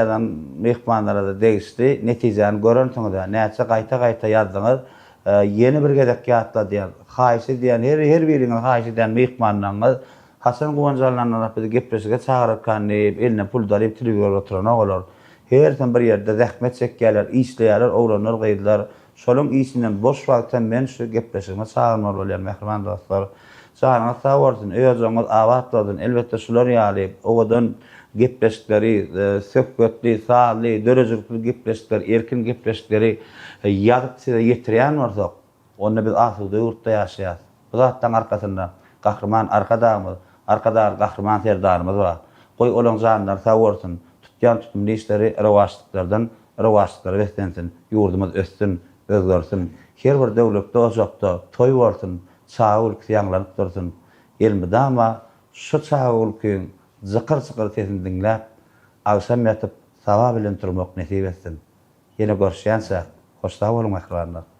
[SPEAKER 1] mehmanlara da degişdi, netijäni görensiňiz, näçe gaýta ýazdyňyz, yeni bir gedek ýatla diýen, haýsy diýen, her biriniň haýsy diýen myhmanlaryňyz Hasan Guwanjalandan bizi gepleşige çağırırkan eline pul daryp telewizor oturan oğlar. Herden bir ýerde zähmet çekýärler, işleýärler, oglanlar gaýdylar. Şolun işinden boş wagtdan men şu gepleşigime çağırmaly bolýan mehriban dostlar. Çağırma sağ bolsun, öýüňiz awat bolsun. Elbetde şular ýaly, owadan gepleşikleri, söhbetli, sağly, dörejikli gepleşikler, erkin gepleşikleri ýazyp size ýetirýän bolsak, onda biz asyda ýurtda ýaşaýas. Bu zatdan arkasynda gahrman arkadamyz, arkada gahrman serdarymyz bar. Goý olaň janlar sağ bolsun. Tutýan tutumly işleri rewaçlyklara beslensin, ýurdumyz össün, özgörsin. Her bir döwletde ojakda toý bolsun, çağul ýaňlanyp dursun. Elmide ama şu çağulkyň zıkır sesini dinläp, agşam ýatyp saba bilen turmak nesip etsin. Ýene görüşýänse, hoşda bolun mehribanlar.